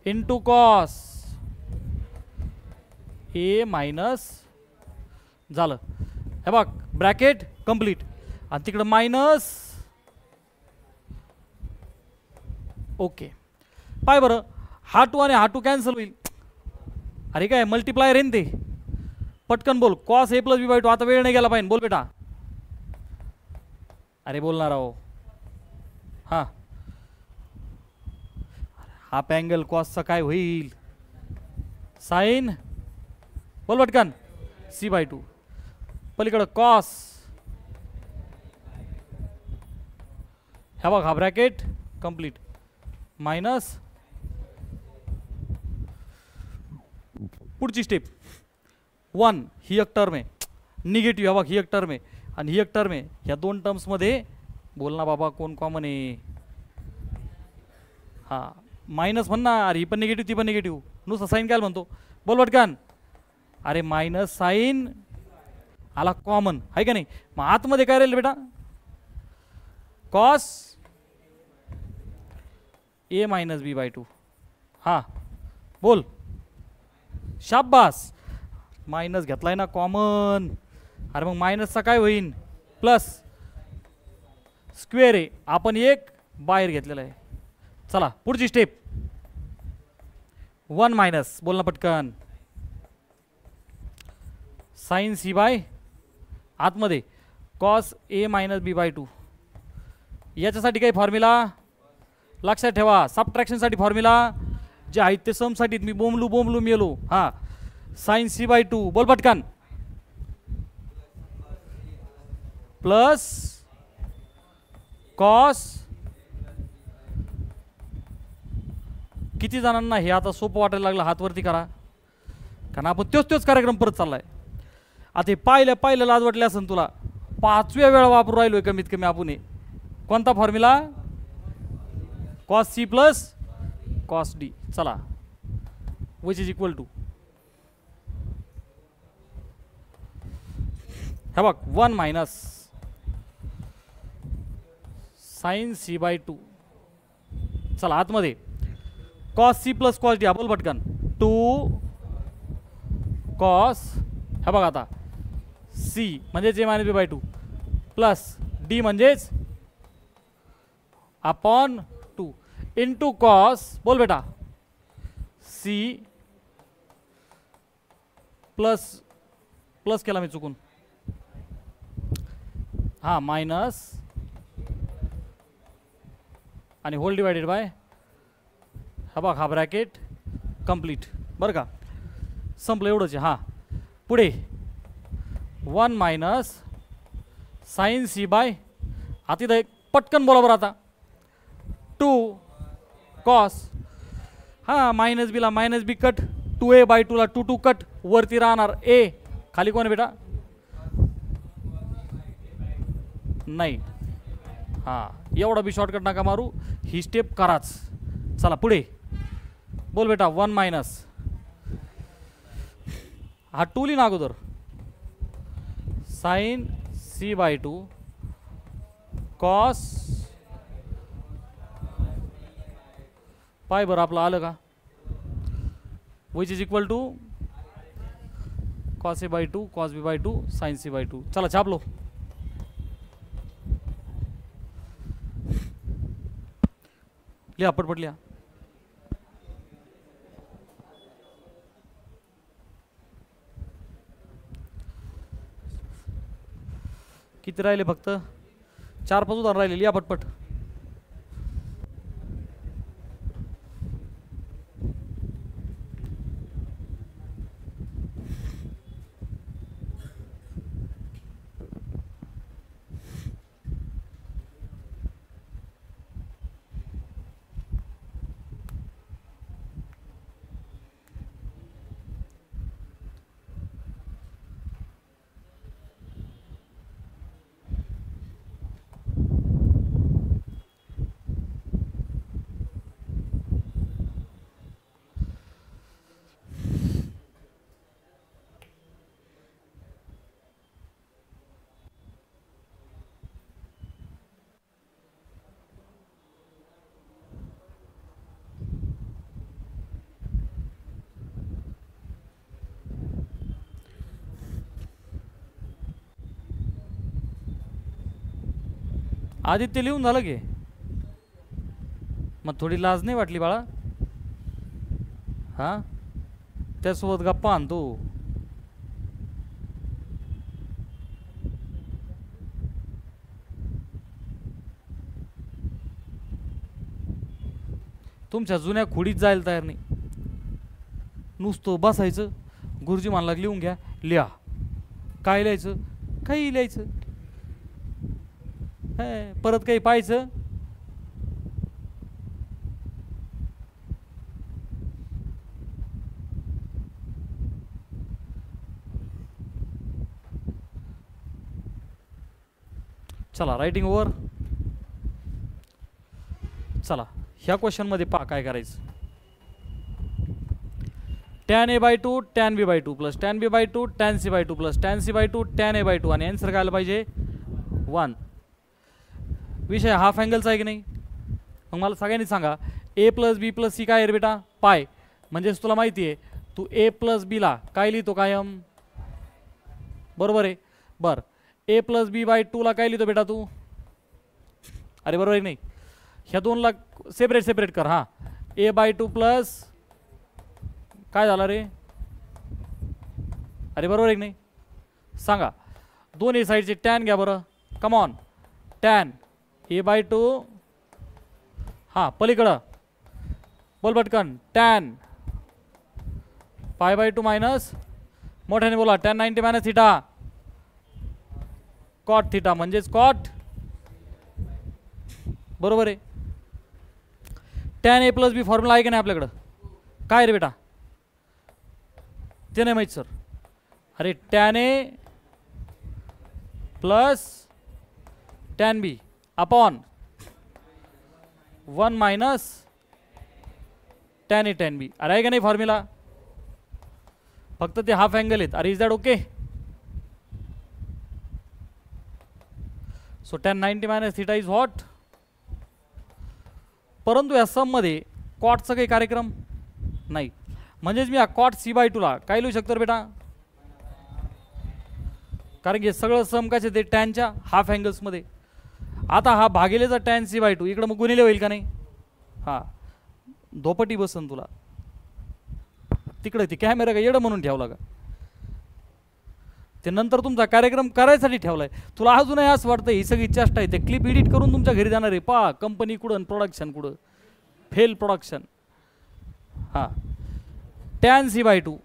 into cos A minus, झालं हे बघ ब्रॅकेट कंप्लीट, आणि तिकडं मायनस. ओके पाय बरं, हा 2 आणि हा 2 कॅन्सल होईल. अरे काय मल्टिप्लायर आहे ना ते. पटकन बोल. Cos A plus B by 2. आता वेळ नाही गेला पाहिजे. बोल बेटा. अरे बोलणार आहो. हां हाफ अँगल कॉसचा काय होईल? साइन, बोल पटकन, सी बाय 2. पलीकडं कॉस, ह्या बघ हा ब्रॅकेट कंप्लीट, मायनस. पुढची स्टेप 1, ही एक टर्म आहे निगेटिव्ह. हा बघ ही एक टर्म आहे, आणि ही एक टर्म आहे. ह्या दोन टर्म्समध्ये बोल ना बाबा कोण कॉमन आहे. हां मायनस म्हण ना. अरे ही पण निगेटिव्ह ती पण निगेटिव्ह. नुसतं साईन काय म्हणतो बोल पटकन. अरे मायनस साईन आला कॉमन आहे का नाही. मग आतमध्ये काय राहील बेटा cos A minus B by 2. हां बोल शाबास. मायनस घेतलाय ना कॉमन. अरे मग मायनसचा काय होईल प्लस स्क्वेअर आहे. आपण एक बाहेर घेतलेला आहे. चला पुढची स्टेप 1 मायनस बोल ना पटकन साइन सी बाय आतमध्ये cos A minus B by 2. याच्यासाठी काही फॉर्म्युला लक्षात ठेवा. सबट्रॅक्शनसाठी फॉर्म्युला जे आहेत ते समसाठी मी बोंबलू मेलो. हां साइन सी बाय 2 बोल पटकन प्लस कॉस. किती जणांना हे आता सोपं वाटायला लागलं हात वरती करा. कारण आपण तोच कार्यक्रम परत चाललाय. आता हे पाहिलं लाज वाटले असेल तुला. 5व्या वेळा वापरू राहिलोय कमीत कमी आपण. कोणता formula cos C plus cos D. चला विच इज इक्वल टू हे बघ 1 मायनस साइन सी बाय 2. चला आतमध्ये cos C plus cos D. बोल पटकन 2 कॉस हे बघा आता सी म्हणजेच A minus B by 2 plus D म्हणजेच अपॉन 2 इंटू कॉस बोल बेटा सी प्लस प्लस केला मी चुकून. हां मायनस आणि होल डिवायडेड बाय हा बघ हा ब्रॅकेट कंप्लीट. बरं का संपलं एवढंच आहे. हां पुढे 1 मायनस साइन सी बाय आता इथं एक पटकन बोला बरं आता 2 कॉस. हां मायनस बीला मायनस बी कट 2a बाय 2 ला 2 कट वरती राहणार ए. खाली कोण आहे बेटा नाही. हां एवढा बी शॉर्टकट नका मारू. ही स्टेप कराच. चला पुढे बोल बेटा 1 मायनस हा 2 लिहिना अगोदर sign C by 2 cos pi बरं आपलं आलं का which is equal to cos A by 2 cos B by 2 sine C by 2. चला छापलो. लिहा पटपट लिहा. किती राहिले फक्त 4-5 उदाहरण राहिले. लिहा पटपट. आदित्य लिहून झालं की मग थोडी लाज नाही वाटली बाळा. हां त्यासोबत गप्पा आणतो. तुमच्या जुन्या खोडीत जायला तयार नाही. नुसतं बसायचं. गुरुजी म्हणला लिहून घ्या लिहा. काय लिहायचं काही लिहायचं. परत काही पाहायचं चला रायटिंग ओव्हर. चला ह्या क्वेश्चनमध्ये पहा काय करायचं. tan a/2 tan b/2 plus tan b/2 tan c/2 plus tan c/2 tan a/2 आणि आन्सर काय आलं पाहिजे 1. विषय हाफ अँगलचा आहे की नाही. मग मला सगळ्यांनी सांगा a plus B plus C काय आहे रे बेटा पाय. म्हणजेच तुला माहिती आहे तू a प्लस बी ला काय लिहितो कायम बरोबर आहे. बरं a प्लस b/2 ला काय लिहितो बेटा तू. अरे बरोबर आहे नाही. ह्या दोनला सेपरेट सेपरेट कर. हां a/2 प्लस काय झालं रे. अरे बरोबर आहे की नाही सांगा. दोन्ही साईडचे टॅन घ्या बरं. कम ऑन टॅन a/2 हां पलीकडं बोल पटकन टॅन π/2 मायनस मोठ्याने बोला tan 90 minus theta cot theta म्हणजेच कॉट बरोबर आहे. Tan a plus B formula आहे की नाही आपल्याकडं काय रे बेटा ते नाही माहीत सर. अरे tan a plus tan b upon 1 minus tan a tan b. अरे आहे का नाही फॉर्म्युला. फक्त ते हाफ अँगल आहेत. अरे is that okay. So tan 90 minus theta is what. परंतु या सम मध्ये कॉटचा काही कार्यक्रम नाही. म्हणजेच मी हा कॉट c/2 ला काय लिहू शकतो बेटा कारण की सगळं सम कसे ते टॅनच्या हाफ अँगल्समध्ये. आता हा भागिलेचा टॅन c/2 इकडं मग गुणिले होईल का नाही. हां धोपटी बसन तुला तिकडे ती कॅमेरा का येडं म्हणून ठेवला का. ते नंतर तुमचा कार्यक्रम करायसाठी ठेवलाय. तुला अजूनही असं वाटतं ही सगळी चेष्टा आहे. ते क्लिप एडिट करून तुमच्या घरी जाणार आहे. पा कंपनी कुठं प्रोडक्शन कुठं फेल प्रोडक्शन. हां tan c/2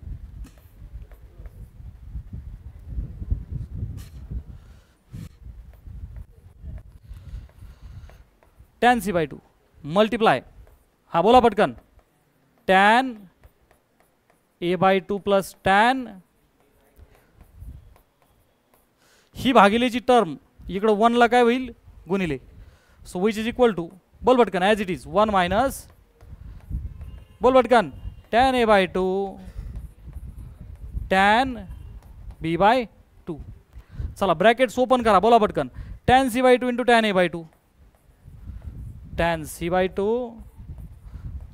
tan c/2 multiply हां बोला पटकन टॅन a/2 प्लस टॅन ही भागिलेची टर्म इकडं 1 ला काय होईल गुणिले. So which is equal to बोल पटकन ॲज इट इज 1 मायनस बोल पटकन टॅन a/2 टॅन b/2. चला ब्रॅकेट्स ओपन करा बोला पटकन tan c/2 into tan a/2 tan c/2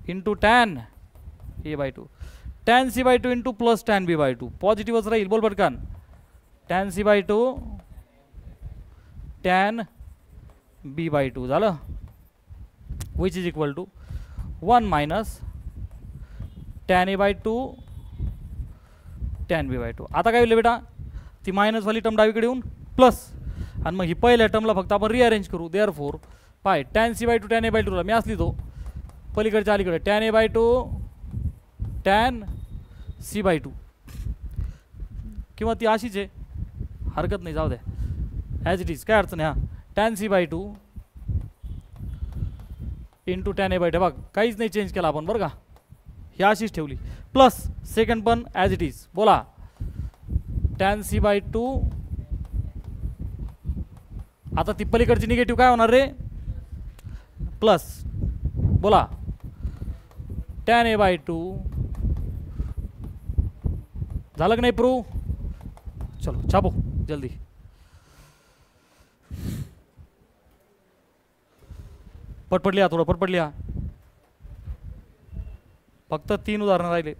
into tan a/2 tan c/2 into plus tan b/2 पॉझिटिव्हच राहील बोल पटकन टॅन c/2 टॅन b/2 झालं which is equal to 1 minus tan a/2 tan b/2. आता काय होईल बेटा ती मायनसवाली टर्म डावीकडे येऊन प्लस आणि मग ही पहिल्या टर्मला फक्त आपण रिअरेंज करू. देअरफॉर पाय टॅन c/2 टॅन a/2 ला मी असली तो पलीकडच्या अलीकडे टॅन a/2 टॅन c/2 किंवा ती अशीच आहे हरकत नाही जाऊ द्या ॲज इट इज काय अडचण आहे. हां tan c/2 into tan a/2 बघ काहीच नाही चेंज केला आपण बरं का. ही अशीच ठेवली प्लस सेकंड पण ॲज इट इज बोला टॅन c/2 आता ती पलीकडची निगेटिव्ह काय होणार रे प्लस बोला टॅन a/2 झालं की नाही प्रूव्ह. चलो छापो जल्दी. पटपट लिहा थोडं पटपट लिहा. फक्त 3 उदाहरणं राहिले.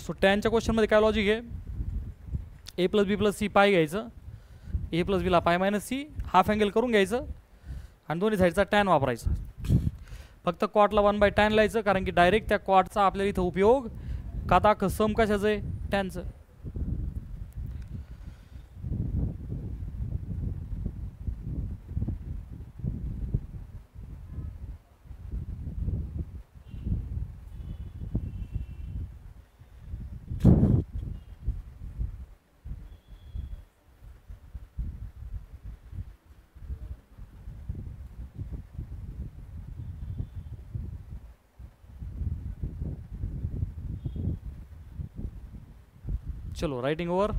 सो टॅनच्या क्वेश्चनमध्ये काय लॉजिक आहे, ए प्लस बी प्लस सी पाय घ्यायचं, ए प्लस बीला पाय मायनस सी, हाफ अँगल करून घ्यायचं आणि दोन्ही साईडचा टॅन वापरायचा. फक्त कॉटला 1/tan लिहायचं, कारण की डायरेक्ट त्या कॉटचा आपल्याला इथं उपयोग का दाखव सम कशाचं आहे, टॅनचं. चलो राइटिंग ओवर.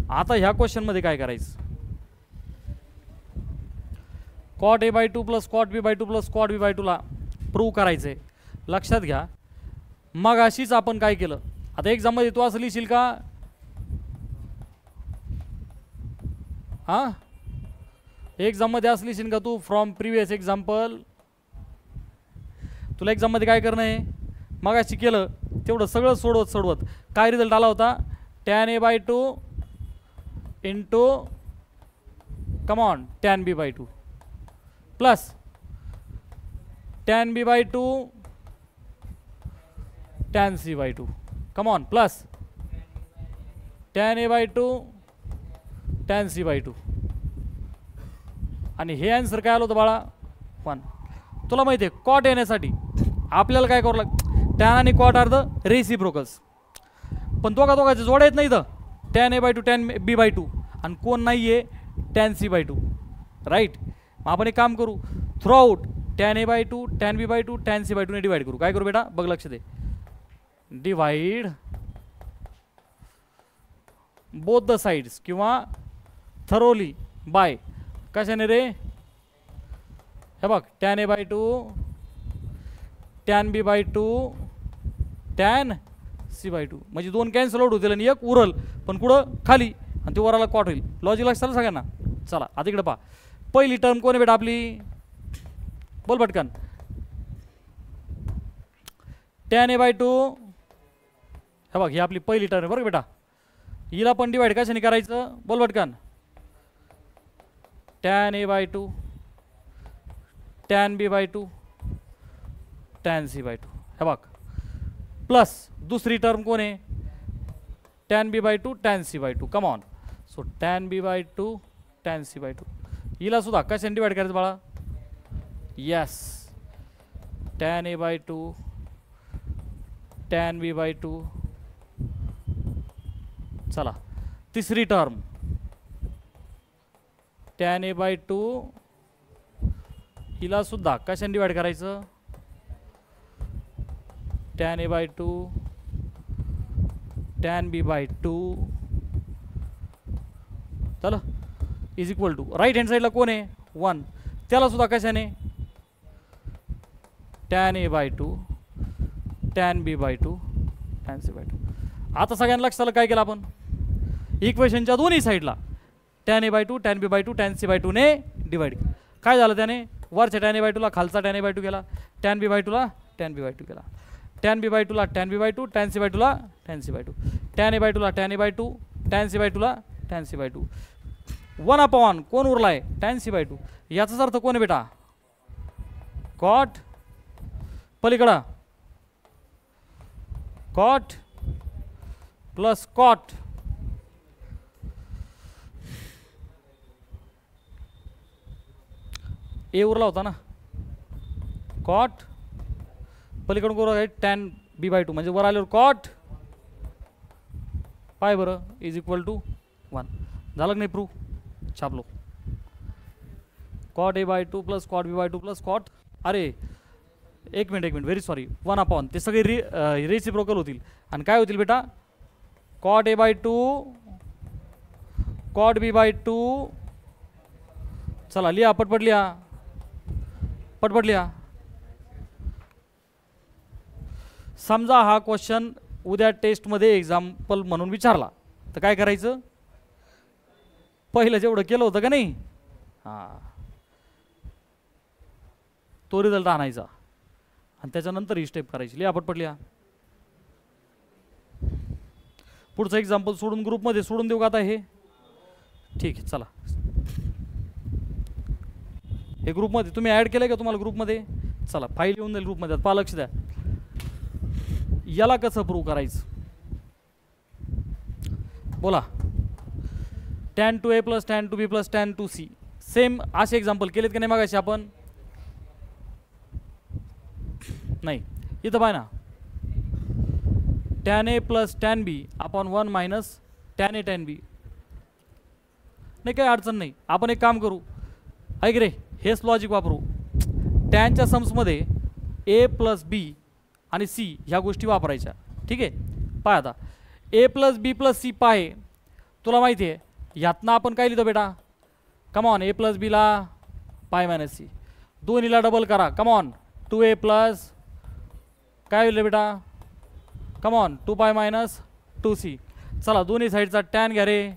आता ह्या क्वेश्चन मध्ये काय करायचं, cot a/2 plus cot b/2 plus cot b/2 ला प्रूव्ह करायचंय. लक्षात घ्या मग अशीच आपण काय केलं, आता एक्झाम मध्ये तू असं लिहिशील का, हा एक्झाम मध्ये असं लिहिशील का तू, फ्रॉम प्रिव्हियस एक्झाम्पल. तुला एक्झाम मध्ये काय करणं आहे, मग अशी केलं तेवढं सगळं सोडवत काय रिझल्ट आला होता, tan a/2 into come on tan b/2 plus tan b/2 tan c/2 come on plus tan a/2 tan c/2 आणि हे आन्सर काय आलं होतं बाळा 1. तुला माहिती आहे कॉट येण्यासाठी आपल्याला काय करावं लागतं, टॅन आणि कॉट आर द रेसिप्रोकल्स, पण दोघांचे जोड्या येत नाही इथं, tan a/2 tan b/2 आणि कोण नाही आहे tan c/2 राईट. मग आपण एक काम करू, through out tan a/2 tan b/2 tan c/2 ने डिवाइड करू. काय करू बेटा बघ लक्ष दे, डिवाइड बोथ द साइड्स किंवा थरोली बाय कशाने रे, हे बघ tan a/2 tan b/2 tan c/2 म्हणजे 2 कॅन्सल आउट होतील आणि एक उरल, पण कुठं खाली, आणि ते वराला कॉट होईल. लॉजिक लक्षात सगळ्यांना. चला आता इकडे पहा, पहिली टर्म कोण आहे बेटा आपली, बोल पटकन. tan a/2 हे बघ ही आपली पहिली टर्म आहे बरं बेटा, हिला पण डिवाइड कशाने करायचं, बोल पटकन. tan a/2 tan b/2 tan c/2 हे बघ, प्लस दुसरी टर्म कोण आहे, tan b/2 tan c/2 come on. So tan b/2 tan c/2 हिला सुद्धा कशाने डिवाइड करायचं बाळा, yes tan a/2 tan b/2. चला तिसरी टर्म tan a/2 हिला सुद्धा कशाने डिवाइड करायचं, tan a/2 tan b/2 चला is equal to right hand साईडला कोण आहे 1, त्याला सुद्धा कशाने tan a/2 tan b/2 tan c/2. आता सगळ्यांना लक्षात काय केलं आपण, इक्वेशनच्या दोन्ही साईडला tan a/2 tan b/2 tan c/2 ने डिवाइड. काय झालं त्याने, वरच्या tan a/2 ला खालचा tan a/2 गेला, tan b/2 ला tan b/2 गेला, tan b/2 ला tan b/2 tan c/2 ला tan c/2, tan a/2 ला tan a/2 tan c/2 ला tan c/2. 1/, कोण उरलाय tan c/2. याचाच अर्थ कोण आहे बेटा, कॉट, पलीकडा कॉट प्लस कॉट, ए उरला होता ना, कॉट पलीकडून कोण आहे tan b/2 म्हणजे वर आल्यावर कॉट पाय बरं इज इक्वल टू 1. झालं नाही प्रूफ, छापलो. Cot a/2 plus cot b/2 plus cot, अरे एक मिनिट व्हेरी सॉरी, 1/, ते सगळे रेसिप्रोकल होतील आणि काय होतील बेटा, कॉट a/2 कॉट b/2. चला लिहा पटपट लिहा, पटपट लिहा. समजा हा क्वेश्चन उद्या टेस्टमध्ये एक्झाम्पल म्हणून विचारला तर काय करायचं, पहिलं जेवढं केलं होतं का नाही, हां तो रिझल्ट आणायचा. आणि त्याच्यानंतर ही स्टेप करायची. लिहा पटपट लिहा. पुढचं एक्झाम्पल सोडून ग्रुपमध्ये सोडून देऊ का आता हे? ठीक आहे चला. हे ग्रुपमध्ये तुम्ही ॲड केलं का तुम्हाला ग्रुपमध्ये? चला फाईल येऊन जाईल ग्रुपमध्ये. पहा लक्ष द्या. याला कसं प्रूव्ह करायचं बोला. tan 2a plus tan 2b plus tan 2c. Same असे एक्झाम्पल केलेत का नाही मागाशी आपण? नाही. इथं पाय ना tan a plus tan b upon 1 minus tan a tan b. नाही काही अडचण नाही. आपण एक काम करू, ऐक रे, हेच लॉजिक वापरू. टॅनच्या सम्समध्ये a प्लस b आणि c ह्या गोष्टी वापरायच्या. ठीक आहे. पाय आता a plus b plus c पाय. तुला माहिती आहे यातनं आपण काय लिहितो बेटा? कमॉन a प्लस b ला पाय मायनस c. दोन्हीला डबल करा. कमॉन 2a प्लस काय लिहिलं बेटा? Come on 2 pi minus 2c. चला दोन्ही साईडचा टॅन घ्या रे.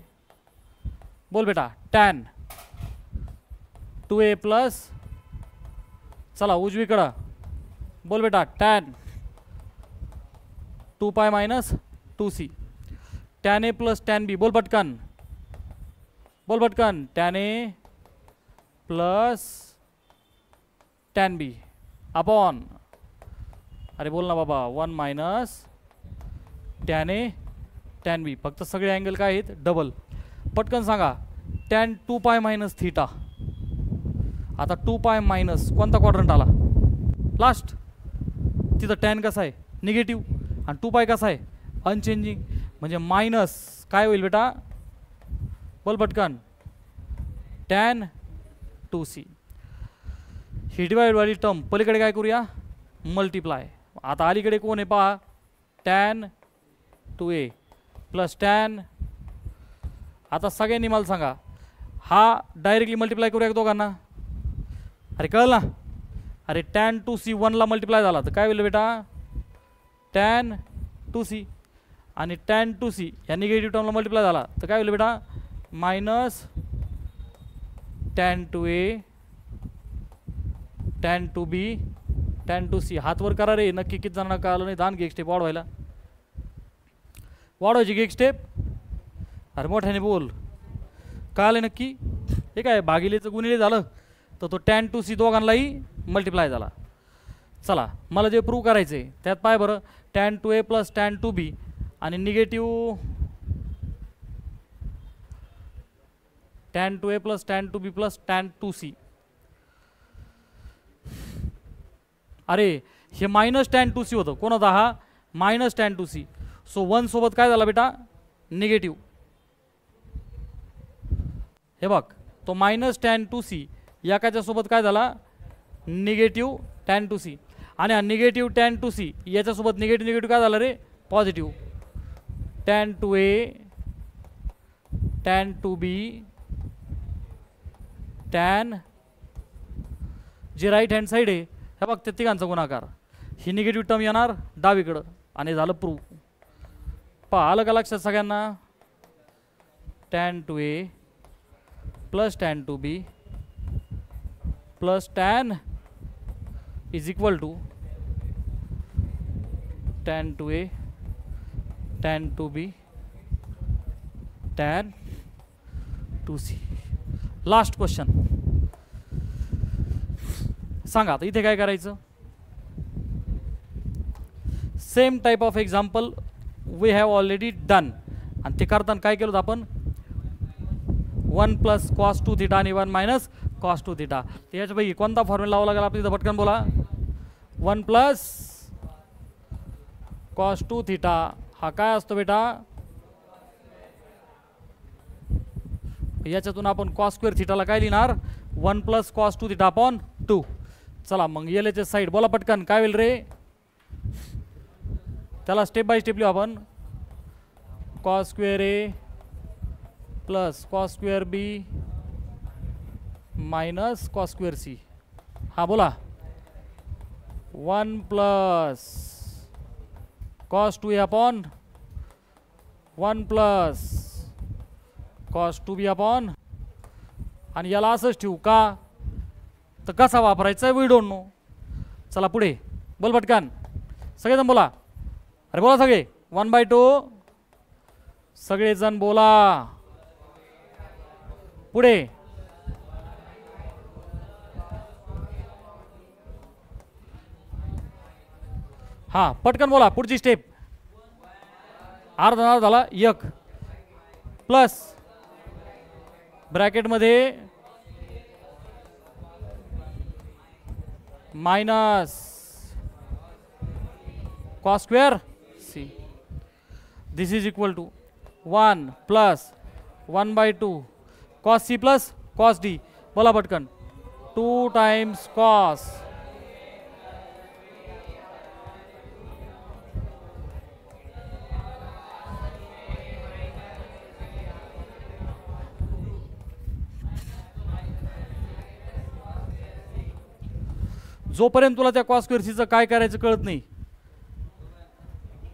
बोल बेटा टॅन 2a प्लस, चला उजवीकडं बोल बेटा tan 2 pi minus 2c. Tan a plus tan b. बोल पटकन, बोल पटकन. Tan a plus tan b upon, अरे बोल ना बाबा, 1 minus tan a tan b. फक्त सगळे अँगल काय आहेत? डबल. पटकन सांगा. Tan 2 pi minus theta. आता 2 पाय मायनस कोणता क्वाड्रंट आला? लास्ट. तिथं टॅन कसा आहे? निगेटिव्ह. आणि 2 पाय कसा आहे? अनचेंजिंग. म्हणजे मायनस काय होईल बेटा? बोल पटकन. Tan 2c. ही डिवाइड वाली टर्म पलीकडे काय करूया? मल्टिप्लाय. आता अलीकडे कोण आहे पहा? Tan 2a plus tan. आता सगळ्यांनी मला सांगा, हा डायरेक्टली मल्टिप्लाय करूया दोघांना? अरे कळलं ना? अरे टॅन 2c 1ला मल्टिप्लाय झाला तर काय होईल बेटा? Tan 2c. आणि टॅन 2c या निगेटिव्ह टर्मला मल्टिप्लाय झाला तर काय होईल बेटा? Minus tan 2a tan 2b tan 2c. हात वर करा रे. नक्की किती जणांना कळलं नाही? दान घे एक स्टेप वाढवायला. वाढवायची एक स्टेप. अरे मोठ्याने बोल. कळलं नक्की? हे काय भागिलेचं गुणिले झालं तर तो टॅन 2c दोघांनाही मल्टिप्लाय झाला. चला मला जे प्रूव्ह करायचं आहे त्यात पाय बरं. Tan 2a plus tan 2b आणि negative tan 2a plus tan 2b plus tan 2c. अरे हे मायनस टॅन 2c होतं. कोण होता हा? Minus tan 2c. सो 1 सोबत काय झाला बेटा? निगेटिव्ह. हे बघ तो मायनस टॅन 2c याच्या सोबत काय झाला? Negative tan 2c. आणि हा निगेटिव्ह टॅन 2c याच्यासोबत निगेटिव्ह निगेटिव्ह काय झालं रे? Positive. Tan 2a tan 2b tan, जे राईट हँड साईड आहे हे बघ त्या तिघांचा गुणाकार. ही निगेटिव्ह टर्म येणार डावीकडं आणि झालं प्रूव्ह. पहा आलं का लक्षात सगळ्यांना? Tan 2a plus tan 2b plus tan is equal to tan 2a tan 2b tan 2c. Last question सांगा आता इथे काय करायचं? Same type of example we have already done. आणि ते करताना काय केलं होतं आपण? 1 प्लस कॉस 2 थिटा आणि 1 मायनस कॉस 2 थिटा. तर याच्यापैकी कोणता फॉर्म्युला लावा लागेल आपल्या इथं? पटकन बोला. 1 प्लस कॉस 2 थिटा हा काय असतो बेटा? याच्यातून आपण कॉस स्क्वेअर थिटाला काय लिहिणार? 1 प्लस कॉस 2 थिटा अपॉन 2. चला मग एलएचएस साईड बोला पटकन. काय होईल रे? त्याला स्टेप बाय स्टेप लिहू आपण. कॉस स्क्वेअर ए प्लस कॉस स्क्वेअर बी मायनस कॉस स्क्वेअर सी. हा बोला. 1 plus cos 2a upon 1 plus cos 2b upon, आणि याला असंच ठेवू का? तर कसा वापरायचा वी डोंट नो. चला पुढे बोल पटकन सगळेजण बोला. अरे बोला सगळे. 1/2 सगळेजण बोला. पुढे हा पटकन बोला. पुढची स्टेप. अर्धा झाला 1 प्लस ब्रॅकेटमध्ये minus cos square c. This is equal to 1 plus 1/2 cos C plus cos D. बोला पटकन. 2 टाइम्स कॉस जोपर्यंत तुला त्या कॉस स्क्वेअर सीचं काय करायचं कळत नाही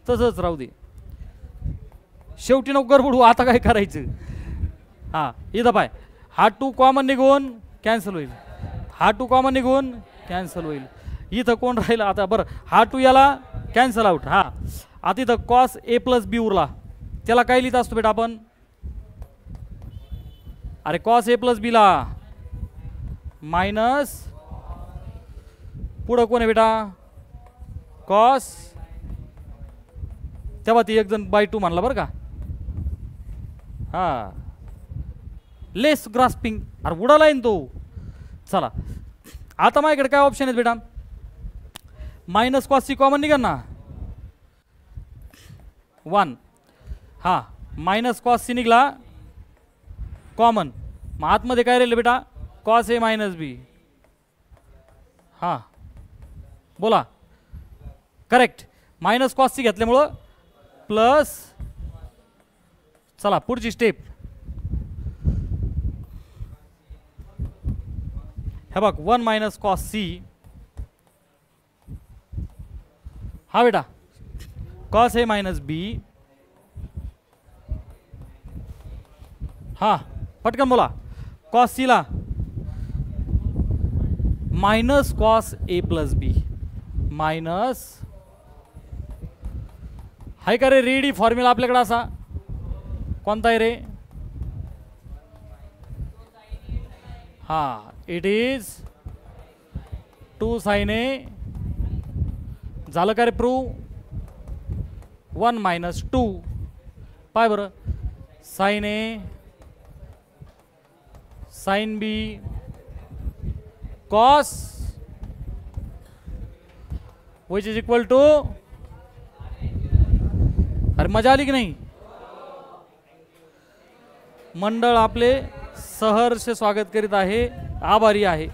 तसंच राहू दे. शेवटी नको गडबडू. आता काय करायचं. हा इथं पाय. हा 2 कॉमन निघून कॅन्सल होईल. हा 2 कॉमन निघून कॅन्सल होईल. इथं कोण राहिलं आता. बरं हा 2 याला कॅन्सल आउट. हा आता इथं कॉस ए प्लस बी उरला. त्याला काय लिहित असतो बेटा आपण. अरे कॉस ए प्लस बी ला मायनस पुढं कोण आहे बेटा कॉस. तेव्हा ती 1/2 म्हणला बरं का. हा लेस ग्रास्पिंग. अरे उडाला आहे तो. चला आता माझ्याकडे काय ऑप्शन आहेत बेटा. मायनस कॉस सी कॉमन निघा ना 1. हा मायनस कॉस सी निघला कॉमन. मग आतमध्ये काय राहिलं बेटा कॉस ए मायनस बी. हा बोला करेक्ट. मायनस कॉस सी घेतल्यामुळं प्लस. चला पुढची स्टेप. हे बघ 1 मायनस कॉस सी. हा बेटा कॉस ए मायनस बी. हा पटकन बोला. कॉस सी ला minus cos A plus B minus. हाय का रे रेडी फॉर्म्युला आपल्याकडे असा कोणता आहे रे. हा इट इज 2 साइन ए. झालं का रे प्रूव्ह. 1 मायनस 2 पाय बरं sine A sine B cos which is equal to. अरे मजा आली की नाही. मंडळ आपले सहर्ष स्वागत करीत आहे. आभारी आहे.